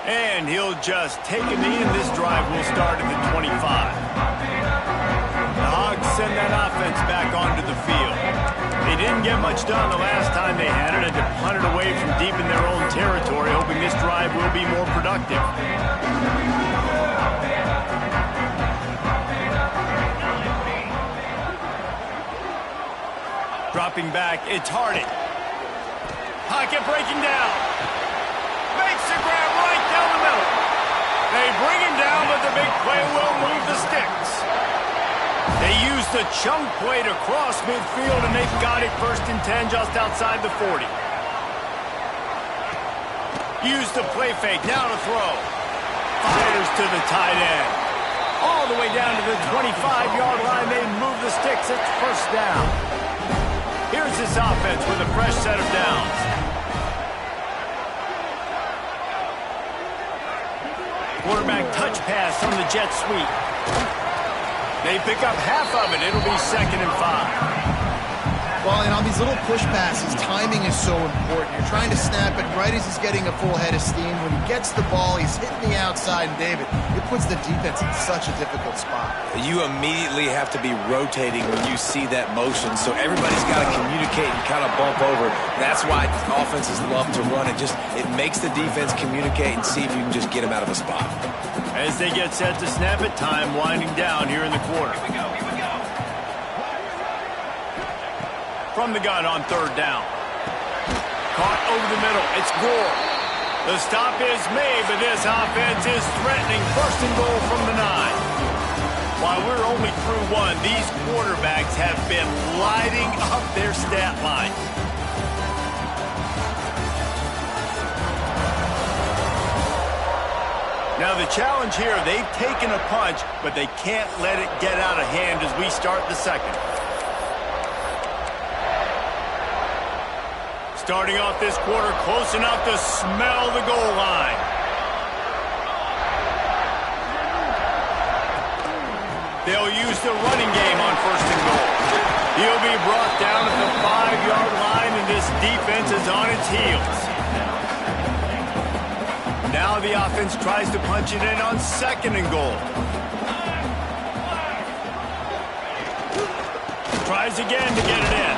And he'll just take him in. This drive will start at the 25. The Hogs send that offense back onto the field. They didn't get much done the last time they had it, and to punt it away from deep in their own territory, hoping this drive will be more productive. Dropping back, it's Harding. Pocket breaking down. Makes the grab right down the middle. They bring him down, but the big play will move the sticks. They use the chunk play to cross midfield, and they've got it 1st and 10 just outside the 40. Use the play fake, now to throw. Fires to the tight end. All the way down to the 25-yard line, they move the sticks. It's 1st down. Here's this offense with a fresh set of downs. Quarterback touch pass on the jet sweep. They pick up half of it. It'll be 2nd and 5. Well, and on these little push passes, timing is so important. You're trying to snap it right as he's getting a full head of steam. When he gets the ball, he's hitting the outside, and David, it puts the defense in such a difficult spot. You immediately have to be rotating when you see that motion, so everybody's got to communicate and kind of bump over. That's why offenses love to run it. It makes the defense communicate and see if you can just get them out of a spot. As they get set to snap it, time winding down here in the quarter. Here we go. From the gun on 3rd down. Caught over the middle. It's Gore. The stop is made, but this offense is threatening first and goal from the 9. While we're only through one, these quarterbacks have been lighting up their stat line. Now the challenge here, they've taken a punch, but they can't let it get out of hand as we start the second. Starting off this quarter close enough to smell the goal line. They'll use the running game on first and goal. He'll be brought down at the 5-yard line, and this defense is on its heels. Now the offense tries to punch it in on second and goal. Tries again to get it in.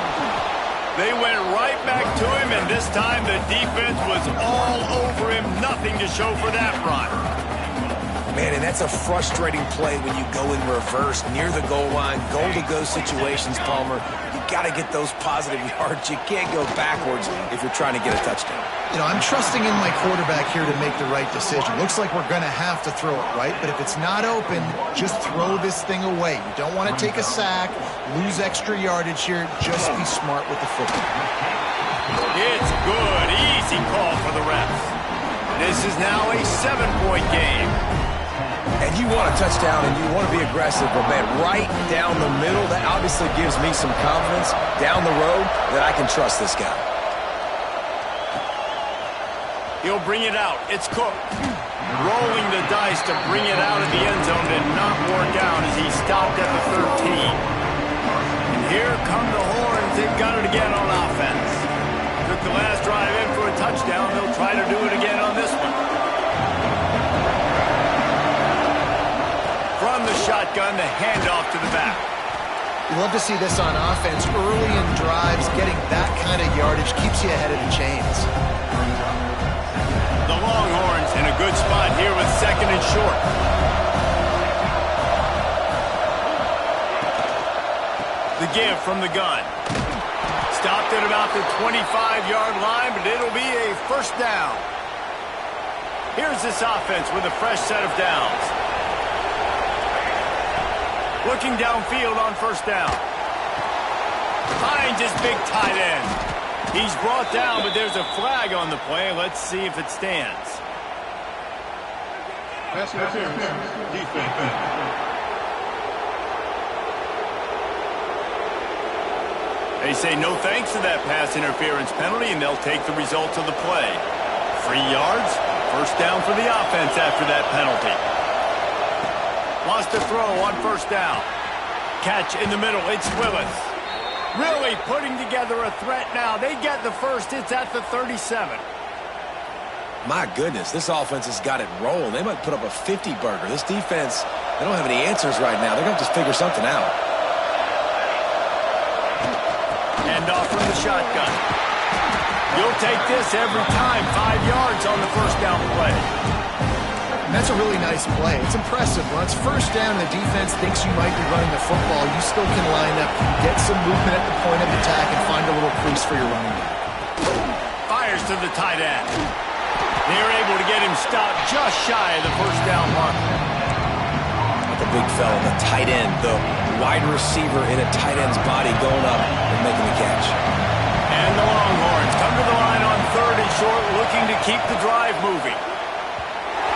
They went right back to him, and this time the defense was all over him. Nothing to show for that run. Man, and that's a frustrating play when you go in reverse near the goal line, goal-to-go situations, Palmer. You got to get those positive yards. You can't go backwards if you're trying to get a touchdown. You know, I'm trusting in my quarterback here to make the right decision. Looks like we're going to have to throw it, right? But if it's not open, just throw this thing away. You don't want to take a sack, lose extra yardage here. Just be smart with the football. It's good. Easy call for the refs. This is now a 7-point game. And you want a touchdown and you want to be aggressive, but man, right down the middle, that obviously gives me some confidence down the road that I can trust this guy. He'll bring it out. It's Cook. Rolling the dice to bring it out of the end zone did not work out as he stopped at the 13. And here come the Horns. They've got it again on offense. Took the last drive in for a touchdown. They'll try to do it again on this one. From the shotgun, the handoff to the back. You love to see this on offense. Early in drives, getting that kind of yardage keeps you ahead of the chains. The Longhorns in a good spot here with second and short. The give from the gun. Stopped at about the 25-yard line, but it'll be a first down. Here's this offense with a fresh set of downs. Looking downfield on first down. Finds his big tight end. He's brought down, but there's a flag on the play. Let's see if it stands. Pass interference. Defense. They say no thanks to that pass interference penalty, and they'll take the results of the play. 3 yards, first down for the offense after that penalty. Lost a throw on first down. Catch in the middle, it's Willis. Really putting together a threat now. They get the first. It's at the 37. My goodness, this offense has got it rolling. They might put up a 50-burger. This defense, they don't have any answers right now. They're going to have to figure something out. Hand off from the shotgun. You'll take this every time. 5 yards on the first down play. And that's a really nice play. It's impressive. When it's first down and the defense thinks you might be running the football, you still can line up, get some movement at the point of attack, and find a little crease for your running back. Fires to the tight end. They're able to get him stopped just shy of the first down mark. The big fella, the tight end, the wide receiver in a tight end's body going up and making the catch. And the Longhorns come to the line on third and short, looking to keep the drive moving.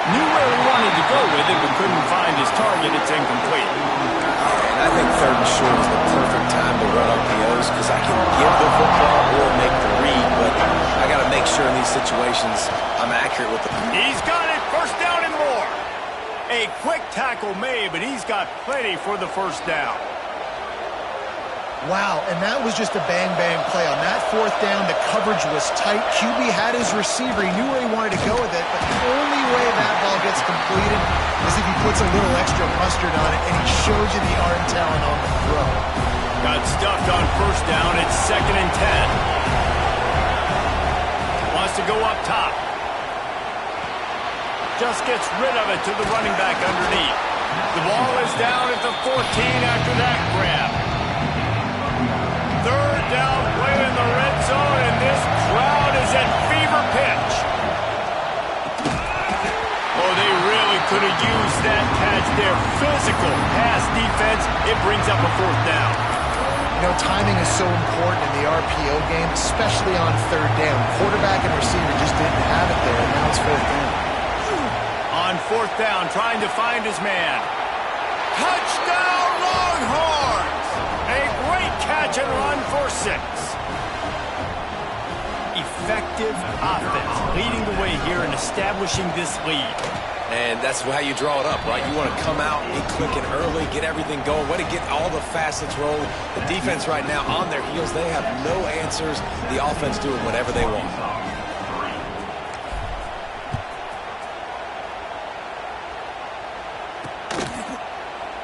Knew where he wanted to go with it, but couldn't find his target. It's incomplete. And I think third and short is the perfect time to run RPOs because I can give the football or make the read, but I got to make sure in these situations I'm accurate with the. He's got it. First down and more. A quick tackle made, but he's got plenty for the first down. Wow, and that was just a bang-bang play. On that fourth down, the coverage was tight. QB had his receiver. He knew where he wanted to go with it, but the only way that ball gets completed is if he puts a little extra mustard on it, and he shows you the arm talent on the throw. Got stuffed on first down. It's second and 10. Wants to go up top. Just gets rid of it to the running back underneath. The ball is down at the 14 after that grab. Third down play in the red zone, and this crowd is at fever pitch. brings up a fourth down. You know, timing is so important in the RPO game, especially on third down. Quarterback and receiver just didn't have it there, and now it's fourth down. On fourth down, trying to find his man. Touchdown, Longhorns! A great catch and run for 6. Effective offense, leading the way here and establishing this lead. And that's how you draw it up, right? You want to come out, get clicking early, get everything going, way to get all the facets rolling. The defense right now on their heels, they have no answers. The offense doing whatever they want.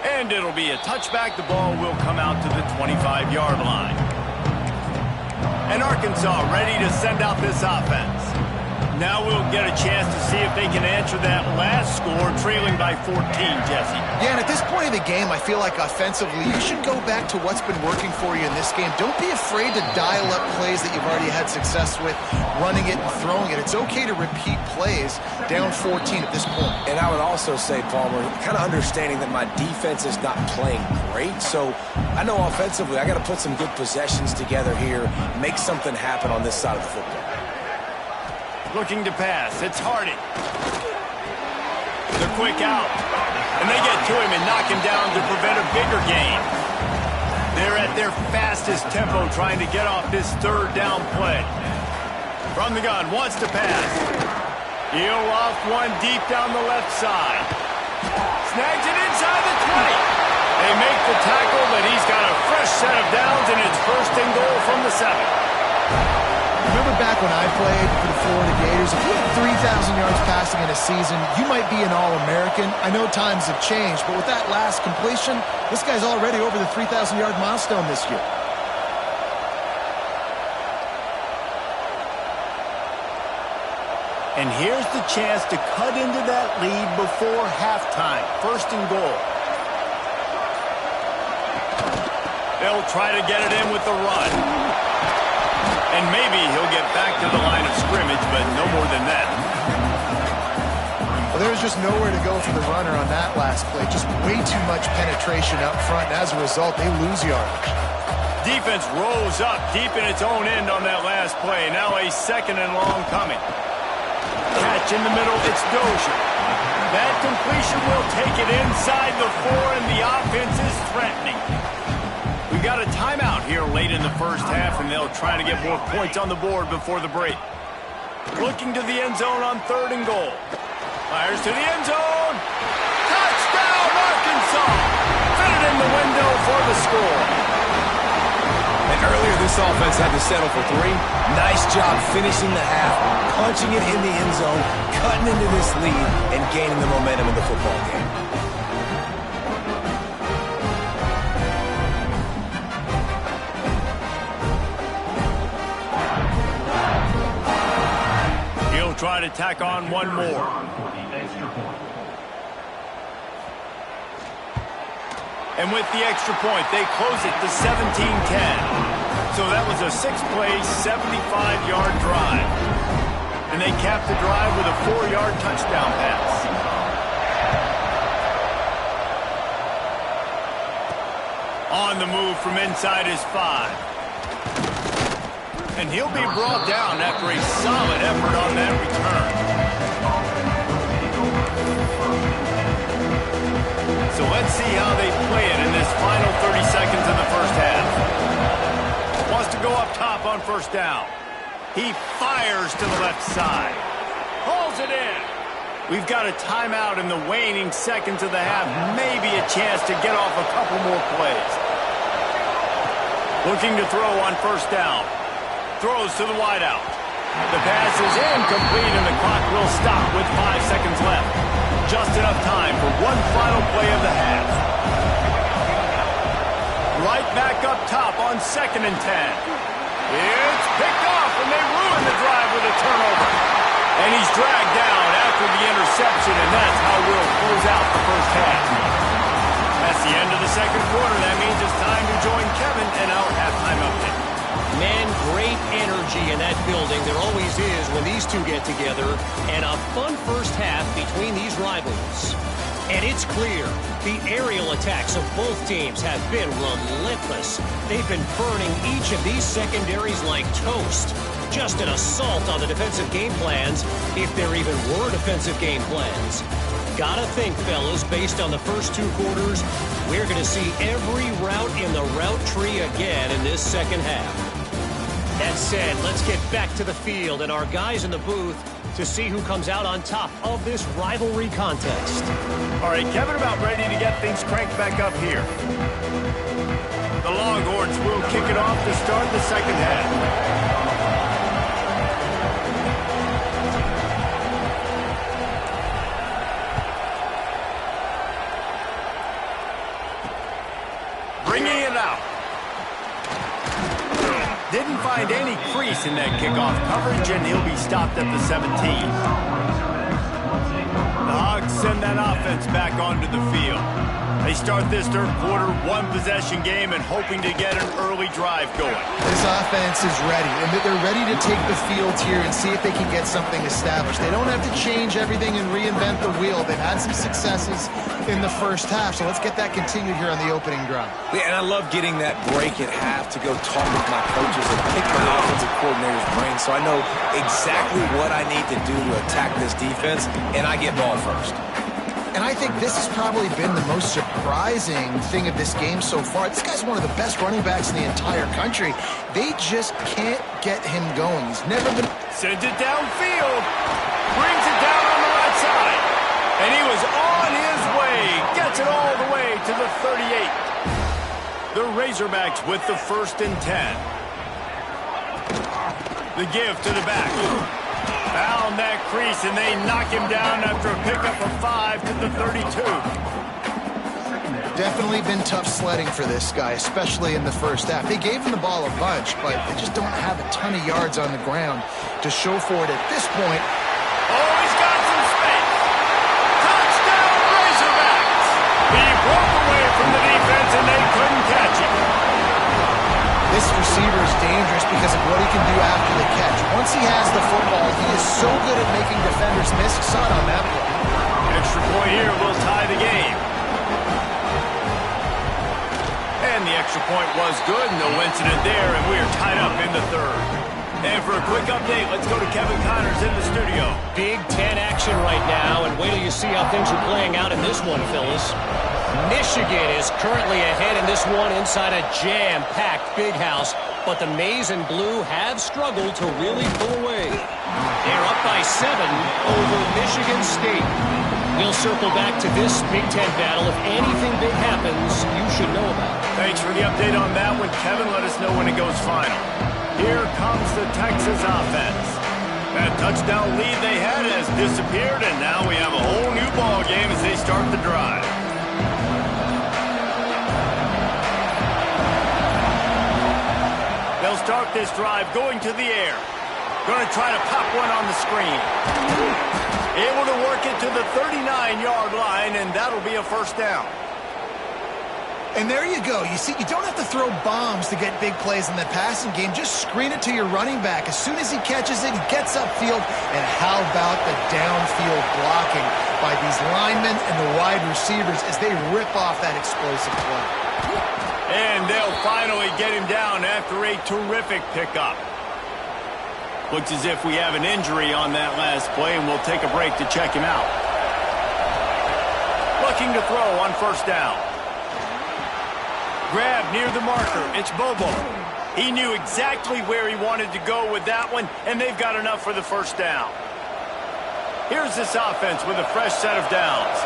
And it'll be a touchback. The ball will come out to the 25-yard line. And Arkansas ready to send out this offense. Now we'll get a chance to see if they can answer that last score, trailing by 14, Jesse. Yeah, and at this point of the game, I feel like offensively, you should go back to what's been working for you in this game. Don't be afraid to dial up plays that you've already had success with, running it and throwing it. It's okay to repeat plays down 14 at this point. And I would also say, Palmer, kind of understanding that my defense is not playing great, so I know offensively I got to put some good possessions together here, make something happen on this side of the football. Looking to pass. It's Hardy. They're quick out. And they get to him and knock him down to prevent a bigger gain. They're at their fastest tempo trying to get off this third down play. From the gun, wants to pass. He'll off one deep down the left side. Snags it inside the 20. They make the tackle, but he's got a fresh set of downs, and it's first and goal from the 7. Remember back when I played for the Florida Gators, if you had 3,000 yards passing in a season, you might be an All-American. I know times have changed, but with that last completion, this guy's already over the 3,000-yard milestone this year. And here's the chance to cut into that lead before halftime. First and goal. They'll try to get it in with the run. And maybe he'll get back to the line of scrimmage, but no more than that. Well, there was just nowhere to go for the runner on that last play. Just way too much penetration up front, and as a result, they lose yardage. Defense rolls up deep in its own end on that last play. Now a second and long coming. Catch in the middle, it's Dozier. That completion will take it inside the 4, and the offense is threatening. We've got a timeout here late in the first half, and they'll try to get more points on the board before the break. Looking to the end zone on third and goal. Fires to the end zone. Touchdown, Arkansas! Fitted in the window for the score. And earlier this offense had to settle for 3. Nice job finishing the half, punching it in the end zone, cutting into this lead, and gaining the momentum in the football game. Try to tack on one more. And with the extra point, they close it to 17-10. So that was a 6-play, 75-yard drive. And they cap the drive with a 4-yard touchdown pass. On the move from inside his 5. And he'll be brought down after a solid effort on that return. So let's see how they play it in this final 30 seconds of the first half. Wants to go up top on first down. He fires to the left side. Hauls it in. We've got a timeout in the waning seconds of the half. Maybe a chance to get off a couple more plays. Looking to throw on first down. Throws to the wideout. The pass is incomplete, and the clock will stop with 5 seconds left. Just enough time for one final play of the half. Right back up top on 2nd and 10. It's picked off, and they ruin the drive with a turnover. And he's dragged down after the interception, and that's how we'll close out the first half. That's the end of the second quarter. That means it's time to join Kevin in our halftime update. Man, great energy in that building. There always is when these two get together. And a fun first half between these rivals. And it's clear, the aerial attacks of both teams have been relentless. They've been burning each of these secondaries like toast. Just an assault on the defensive game plans, if there even were defensive game plans. Gotta think, fellas, based on the first 2 quarters, we're going to see every route in the route tree again in this second half. That said, let's get back to the field and our guys in the booth to see who comes out on top of this rivalry contest. All right, Kevin, about ready to get things cranked back up here. The Longhorns will kick it off to start the second half. Bringing it out. Didn't find any crease in that kickoff coverage, and he'll be stopped at the 17. The Hogs send that offense back onto the field. They start this third quarter, 1-possession game, and hoping to get an early drive going. This offense is ready, and they're ready to take the field here and see if they can get something established. They don't have to change everything and reinvent the wheel. They've had some successes in the first half, so let's get that continued here on the opening drive. Yeah, and I love getting that break at half to go talk with my coaches and pick my offensive coordinator's brain so I know exactly what I need to do to attack this defense, and I get ball first. And I think this has probably been the most surprising thing of this game so far. This guy's one of the best running backs in the entire country. They just can't get him going. He's never been... Sends it downfield. Brings it down on the right side. And he was on his way. Gets it all the way to the 38. The Razorbacks with the 1st and 10. The give to the back. Found that crease, and they knock him down after a pickup of 5 to the 32. Definitely been tough sledding for this guy, especially in the first half. They gave him the ball a bunch, but they just don't have a ton of yards on the ground to show for it at this point. Oh, he's got some space. Touchdown, Razorbacks. He broke away from the defense, and they couldn't catch him. This receiver is dangerous because of what he can do after the catch. Once he has the football, he is so good at making defenders miss. You saw it on that play. Extra point here will tie the game. And the extra point was good. No incident there, and we are tied up in the third. And for a quick update, let's go to Kevin Connors in the studio. Big Ten action right now, and wait till you see how things are playing out in this one, fellas. Michigan is currently ahead in this one inside a jam-packed Big House, but the Maize and Blue have struggled to really pull away. They're up by 7 over Michigan State. We'll circle back to this Big Ten battle. If anything big happens, you should know about it. Thanks for the update on that one, Kevin. Let us know when it goes final. Here comes the Texas offense. That touchdown lead they had has disappeared, and now we have a whole new ball game as they start the drive. They'll start this drive going to the air. Going to try to pop one on the screen. Able to work it to the 39-yard line, and that'll be a first down. And there you go. You see, you don't have to throw bombs to get big plays in the passing game. Just screen it to your running back. As soon as he catches it, he gets upfield. And how about the downfield blocking by these linemen and the wide receivers as they rip off that explosive play. And they'll finally get him down after a terrific pickup. Looks as if we have an injury on that last play, and we'll take a break to check him out. Looking to throw on first down. Grab near the marker. It's Bobo. He knew exactly where he wanted to go with that one, and they've got enough for the first down. Here's this offense with a fresh set of downs.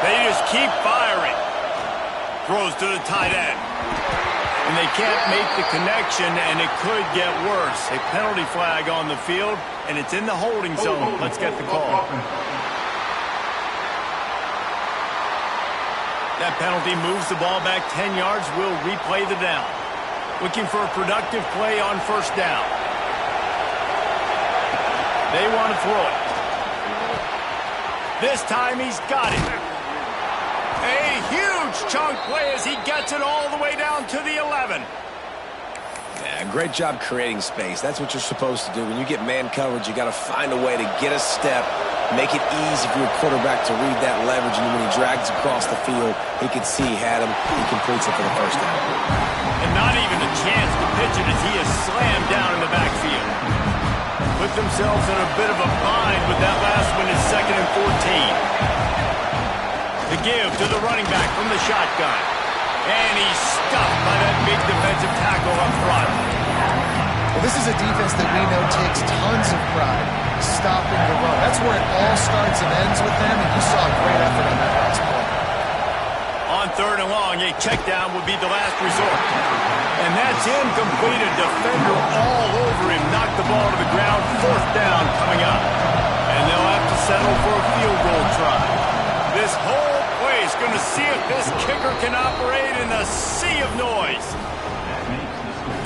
They just keep firing. Throws to the tight end. And they can't make the connection, and it could get worse. A penalty flag on the field, and it's in the holding zone. Let's get the call. That penalty moves the ball back 10 yards. We'll replay the down. Looking for a productive play on first down. They want to throw it. This time he's got it. A huge chunk play as he gets it all the way down to the 11. Yeah, great job creating space. That's what you're supposed to do. When you get man coverage, you got to find a way to get a step, make it easy for your quarterback to read that leverage, and when he drags across the field, he can see he had him. He completes it for the first down. And not even a chance to pitch it as he is slammed down in the backfield. Put themselves in a bit of a bind with that last one is 2nd and 14. The give to the running back from the shotgun. And he's stuffed by that big defensive tackle up front. Well, this is a defense that we know takes tons of pride stopping the run. That's where it all starts and ends with them, and you saw a great effort on that last play. On 3rd and long, a check down would be the last resort. And that's incomplete. A defender all over him. Knocked the ball to the ground. 4th down coming up. And they'll have to settle for a field goal try. This whole play is going to see if this kicker can operate in a sea of noise.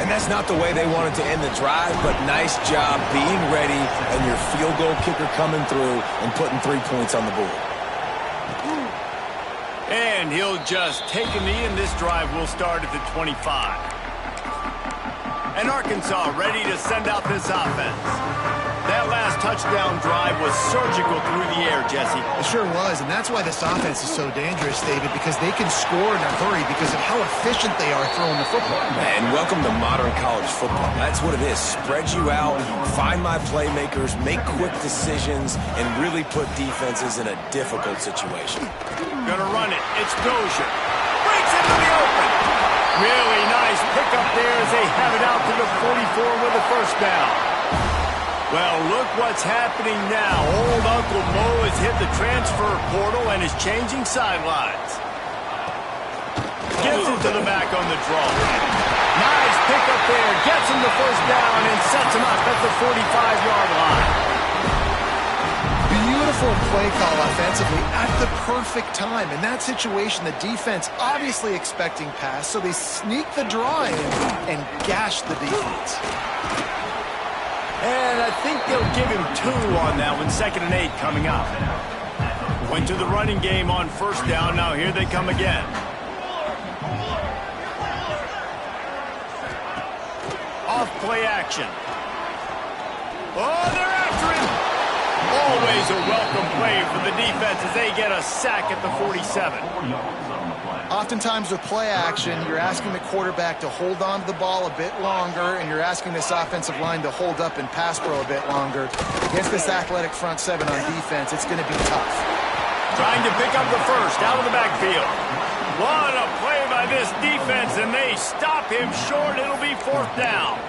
And that's not the way they wanted to end the drive, but nice job being ready and your field goal kicker coming through and putting 3 points on the board. And he'll just take a knee, and this drive will start at the 25. And Arkansas ready to send out this offense. That last touchdown drive was surgical through the air, Jesse. It sure was, and that's why this offense is so dangerous, David, because they can score in a hurry because of how efficient they are throwing the football. And welcome to modern college football. That's what it is. Spread you out, find my playmakers, make quick decisions, and really put defenses in a difficult situation. Gonna run it. It's Dozier. Breaks into the open. Really nice pickup there as they have it out to the 44 with a first down. Well, look what's happening now. Old Uncle Mo has hit the transfer portal and is changing sidelines. Gets it to the back on the draw. Nice pickup there. Gets him the first down and sets him up at the 45-yard line. Beautiful play call offensively at the perfect time. In that situation, the defense obviously expecting pass, so they sneak the draw in and gash the defense. And I think they'll give him 2 on that one. 2nd and 8 coming up. Went to the running game on first down. Now here they come again. Off play action. Oh, they're after him. Always a welcome play for the defense as they get a sack at the 47. Oftentimes with play action, you're asking the quarterback to hold on to the ball a bit longer, and you're asking this offensive line to hold up and pass pro a bit longer. Against this athletic front 7 on defense, it's going to be tough. Trying to pick up the first out of the backfield. What a play by this defense, and they stop him short. It'll be 4th down.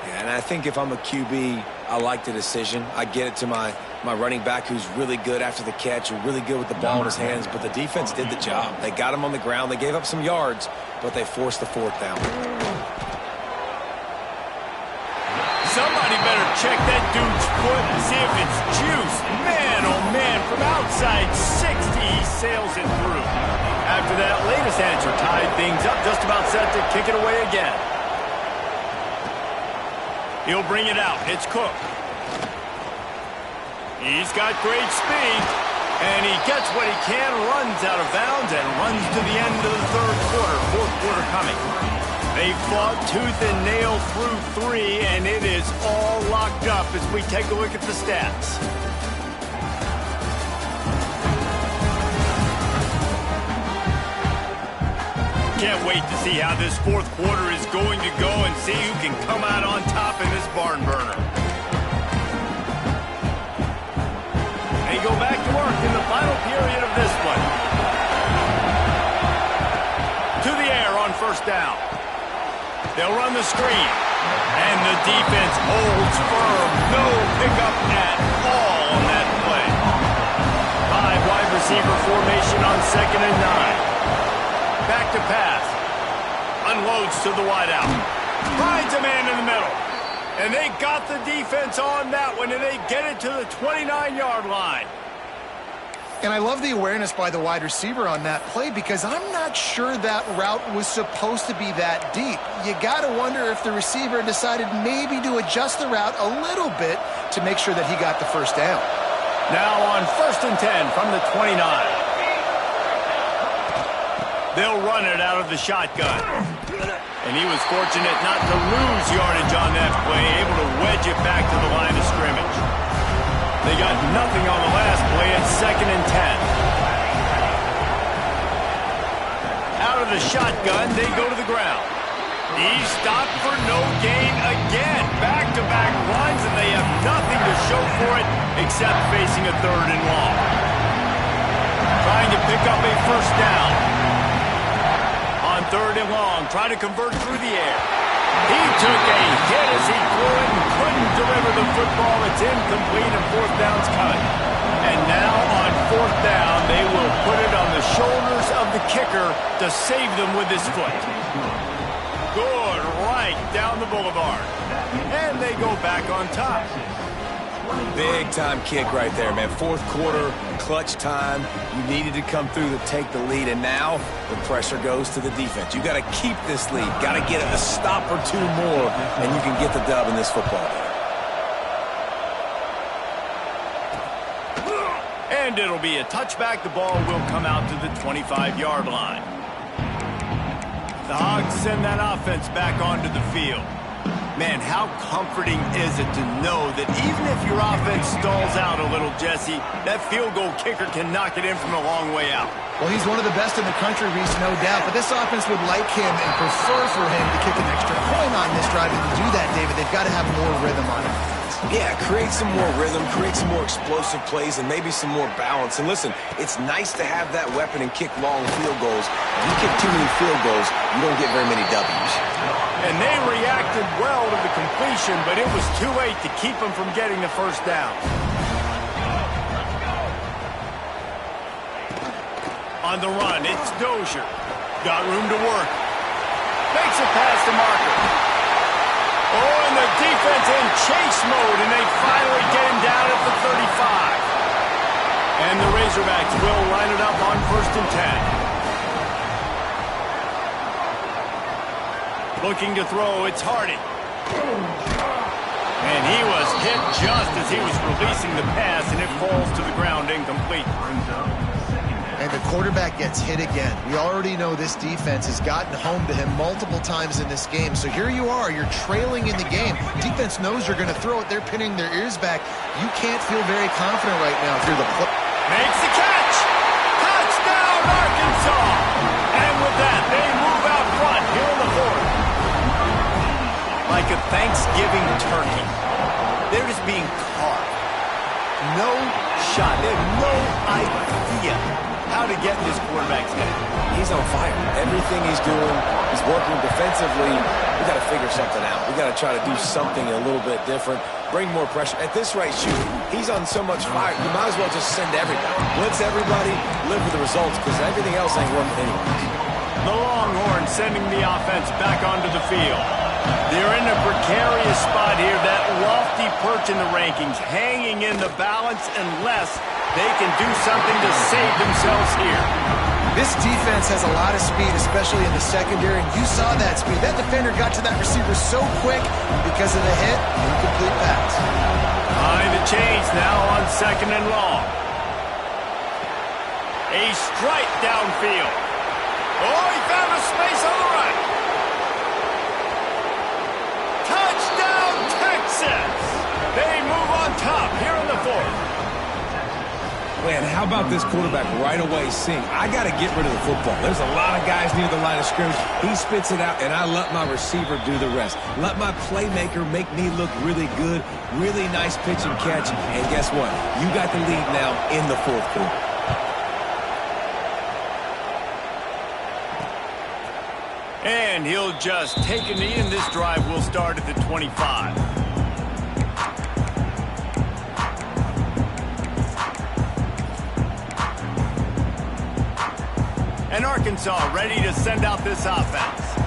Yeah, and I think if I'm a QB, I like the decision. I get it to my running back who's really good after the catch and really good with the ball in his hands, but the defense did the job. They got him on the ground. They gave up some yards, but they forced the 4th down. Somebody better check that dude's foot and see if it's juice. Man, oh man, from outside 60, he sails it through. After that latest answer tied things up, just about set to kick it away again. He'll bring it out. It's Cook. He's got great speed, and he gets what he can, runs out of bounds, and runs to the end of the 3rd quarter. 4th quarter coming. They fought tooth and nail through 3, and it is all locked up as we take a look at the stats. Can't wait to see how this 4th quarter is going to go and see who can come out on top in this barn burner. They go back to work in the final period of this one. To the air on first down. They'll run the screen. And the defense holds firm. No pickup at all on that play. 5 wide receiver formation on 2nd and 9. Back to pass. Unloads to the wideout. Finds a man in the middle. And they got the defense on that one, and they get it to the 29-yard line. And I love the awareness by the wide receiver on that play because I'm not sure that route was supposed to be that deep. You got to wonder if the receiver decided maybe to adjust the route a little bit to make sure that he got the first down. Now on 1st and 10 from the 29. They'll run it out of the shotgun. And he was fortunate not to lose yardage on that play, able to wedge it back to the line of scrimmage. They got nothing on the last play at 2nd and 10. Out of the shotgun, they go to the ground. He's stopped for no gain again. Back-to-back runs, and they have nothing to show for it except facing a 3rd and long. Trying to pick up a first down. On 3rd and long, trying to convert through the air. He took a hit as he threw it and couldn't deliver the football. It's incomplete and 4th down's coming. And now on 4th down, they will put it on the shoulders of the kicker to save them with his foot. Good right down the boulevard. And they go back on top. Big-time kick right there, man. 4th quarter, clutch time. You needed to come through to take the lead, and now the pressure goes to the defense. You got to keep this lead. Got to get a stop or 2 more, and you can get the dub in this football game. And it'll be a touchback. The ball will come out to the 25-yard line. The Hogs send that offense back onto the field. Man, how comforting is it to know that even if your offense stalls out a little, Jesse, that field goal kicker can knock it in from a long way out. Well, he's one of the best in the country, Reese, no doubt. But this offense would like him and prefer for him to kick an extra point on this drive. And to do that, David, they've got to have more rhythm on it. Yeah, create some more rhythm, create some more explosive plays, and maybe some more balance. And listen, it's nice to have that weapon and kick long field goals. If you kick too many field goals, you don't get very many W's. And they reacted well to the completion, but it was too late to keep them from getting the first down. On the run, it's Dozier. Got room to work. Makes a pass to Marker. Oh, and the defense in chase mode, and they finally get him down at the 35. And the Razorbacks will line it up on 1st and 10. Looking to throw, it's Hardy. And he was hit just as he was releasing the pass, and it falls to the ground incomplete. And the quarterback gets hit again. We already know this defense has gotten home to him multiple times in this game. So here you are, you're trailing in the game. Defense knows you're going to throw it. They're pinning their ears back. You can't feel very confident right now if you're the play. Makes the catch! Touchdown, Arkansas! And with that, they move out front here in the 4th. Like a Thanksgiving turkey. They're just being carved. No shot. They have no idea how to get this quarterback's head. He's on fire. Everything he's doing, he's working defensively. We got to figure something out. We got to try to do something a little bit different. Bring more pressure. At this rate, shoot, he's on so much fire, you might as well just send everybody. Blitz everybody, live with the results, because everything else ain't working anyways. The Longhorns sending the offense back onto the field. They're in a precarious spot here, that lofty perch in the rankings, hanging in the balance unless they can do something to save themselves here. This defense has a lot of speed, especially in the secondary, and you saw that speed. That defender got to that receiver so quick because of the hit, incomplete pass. Behind the chains now on 2nd and long. A strike downfield. Oh, he found a space on the right. Touchdown, Texas! They move on top here in the 4th. Man, how about this quarterback right away seeing, I got to get rid of the football. There's a lot of guys near the line of scrimmage. He spits it out, and I let my receiver do the rest. Let my playmaker make me look really good, really nice pitch and catch, and guess what? You got the lead now in the 4th quarter. And he'll just take a knee, and this drive will start at the 25. And Arkansas ready to send out this offense.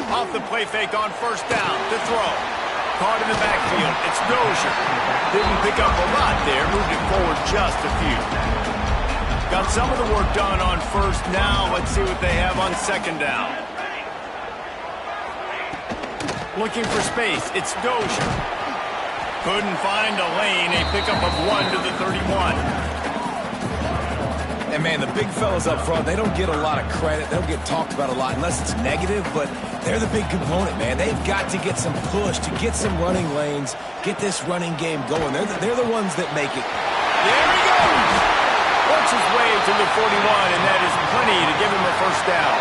Off the play fake on 1st down to throw. Caught in the backfield. It's Dozier. Didn't pick up a lot there. Moved it forward just a few. Got some of the work done on 1st. Now let's see what they have on 2nd down. Looking for space. It's Dozier. Couldn't find a lane. A pickup of 1 to the 31. And, man, the big fellas up front, they don't get a lot of credit. They don't get talked about a lot unless it's negative, but they're the big component, man. They've got to get some push, to get some running lanes, get this running game going. They're the ones that make it. There he goes! Works his way to the 41, and that is plenty to give him a first down.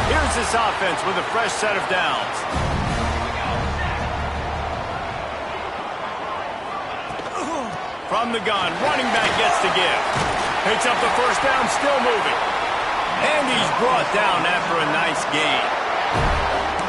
Here's this offense with a fresh set of downs. From the gun, running back gets to give. Picks up the first down, still moving. And he's brought down after a nice gain.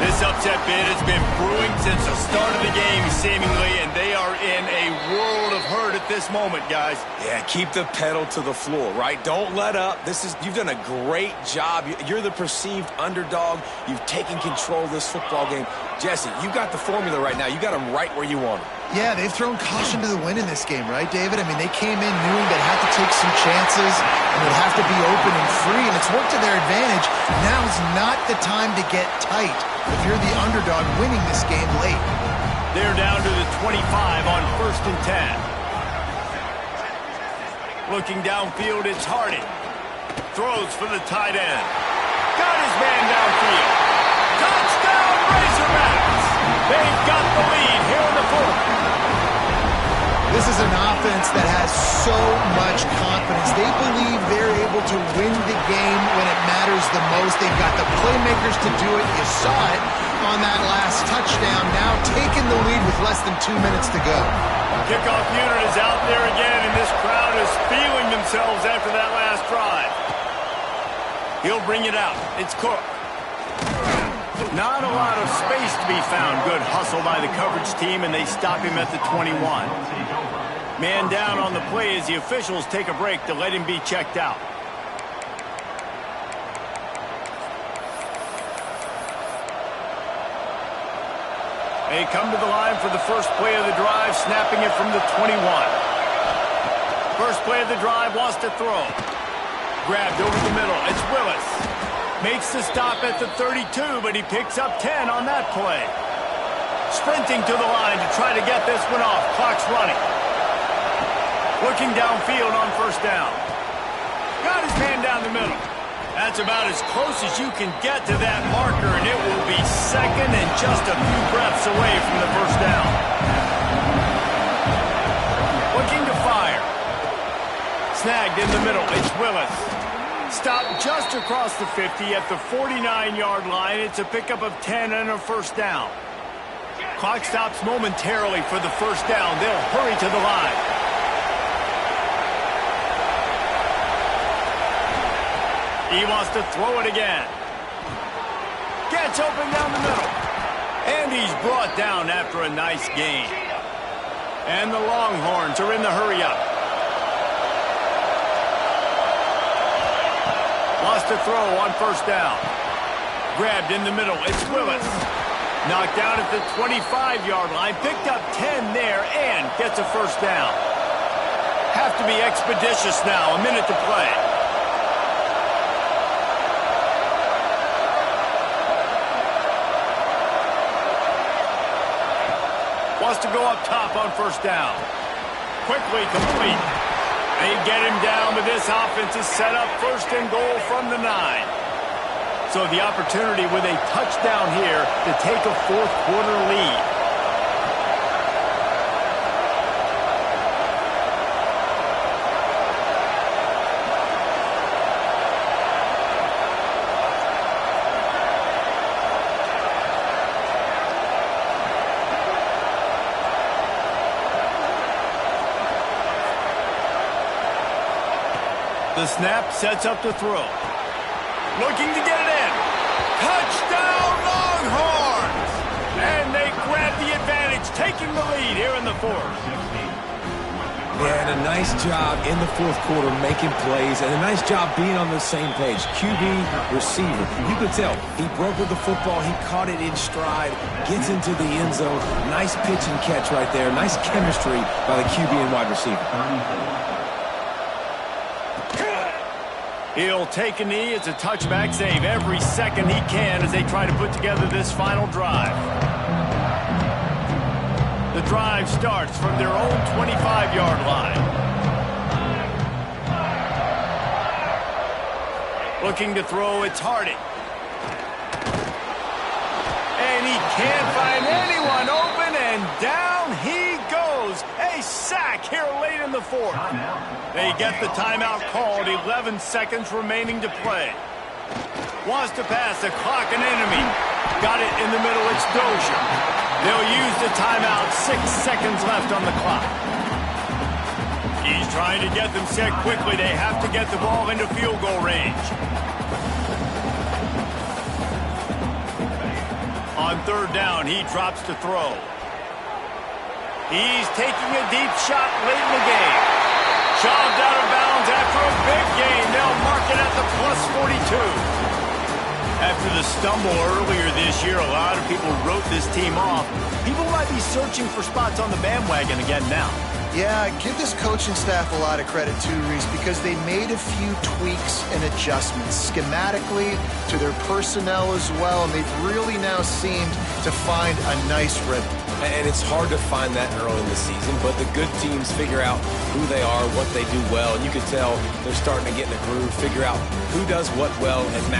This upset bid has been brewing since the start of the game, seemingly, and they are in a world of hurt at this moment, guys. Yeah, keep the pedal to the floor, right? Don't let up. You've done a great job. You're the perceived underdog. You've taken control of this football game. Jesse, you got the formula right now. You got them right where you want them. Yeah, they've thrown caution to the wind in this game, right, David? I mean, they came in knowing they'd have to take some chances and they'd have to be open and free, and it's worked to their advantage. Now's not the time to get tight if you're the underdog winning this game late. They're down to the 25 on 1st and 10. Looking downfield, it's Hardy. Throws for the tight end. Got his man downfield. Touchdown, Razorbacks! They've got the lead here in the fourth. This is an offense that has so much confidence. They believe they're able to win the game when it matters the most. They've got the playmakers to do it. You saw it on that last touchdown. Now taking the lead with less than 2 minutes to go. Kickoff unit is out there again, and this crowd is feeling themselves after that last drive. He'll bring it out. It's Cook. Not a lot of space to be found. Good hustle by the coverage team, and they stop him at the 21. Man down on the play as the officials take a break to let him be checked out. They come to the line for the first play of the drive, snapping it from the 21. First play of the drive, wants to throw. Grabbed over the middle. It's Willis. Makes the stop at the 32, but he picks up 10 on that play. Sprinting to the line to try to get this one off. Clock's running. Looking downfield on first down. Got his man down the middle. That's about as close as you can get to that marker, and it will be second and just a few breaths away from the first down. Looking to fire. Snagged in the middle. It's Willis. Stopped just across the 50 at the 49-yard line. It's a pickup of 10 and a first down. Clock stops momentarily for the first down. They'll hurry to the line. He wants to throw it again. Gets open down the middle. And he's brought down after a nice gain. And the Longhorns are in the hurry-up. Wants to throw on first down. Grabbed in the middle. It's Willis. Knocked down at the 25-yard line. Picked up 10 there and gets a first down. Have to be expeditious now. A minute to play. Wants to go up top on first down. Quickly complete. They get him down, but this offense is set up first and goal from the 9. So the opportunity with a touchdown here to take a fourth quarter lead. The snap sets up to throw. Looking to get it in. Touchdown, Longhorns! And they grab the advantage, taking the lead here in the fourth. Yeah, and a nice job in the fourth quarter making plays, and a nice job being on the same page. QB, receiver. You could tell he broke with the football. He caught it in stride, gets into the end zone. Nice pitch and catch right there. Nice chemistry by the QB and wide receiver. He'll take a knee. It's a touchback save every second he can as they try to put together this final drive. The drive starts from their own 25-yard line. Looking to throw, it's Harding. And he can't find anyone open, and down he goes. A sack here late in the fourth. They get the timeout called, 11 seconds remaining to play. Wants to pass, the clock an enemy. Got it in the middle, it's Dozier. They'll use the timeout, 6 seconds left on the clock. He's trying to get them set quickly. They have to get the ball into field goal range. On third down, he drops to throw. He's taking a deep shot late in the game. Shoved out of bounds after a big gain. They'll mark it at the +42. After the stumble earlier this year, a lot of people wrote this team off. People might be searching for spots on the bandwagon again now. Yeah, give this coaching staff a lot of credit too, Reese, because they made a few tweaks and adjustments schematically to their personnel as well, and they've really now seemed to find a nice rhythm. And it's hard to find that early in the season, but the good teams figure out who they are, what they do well, and you can tell they're starting to get in the groove, figure out who does what well, and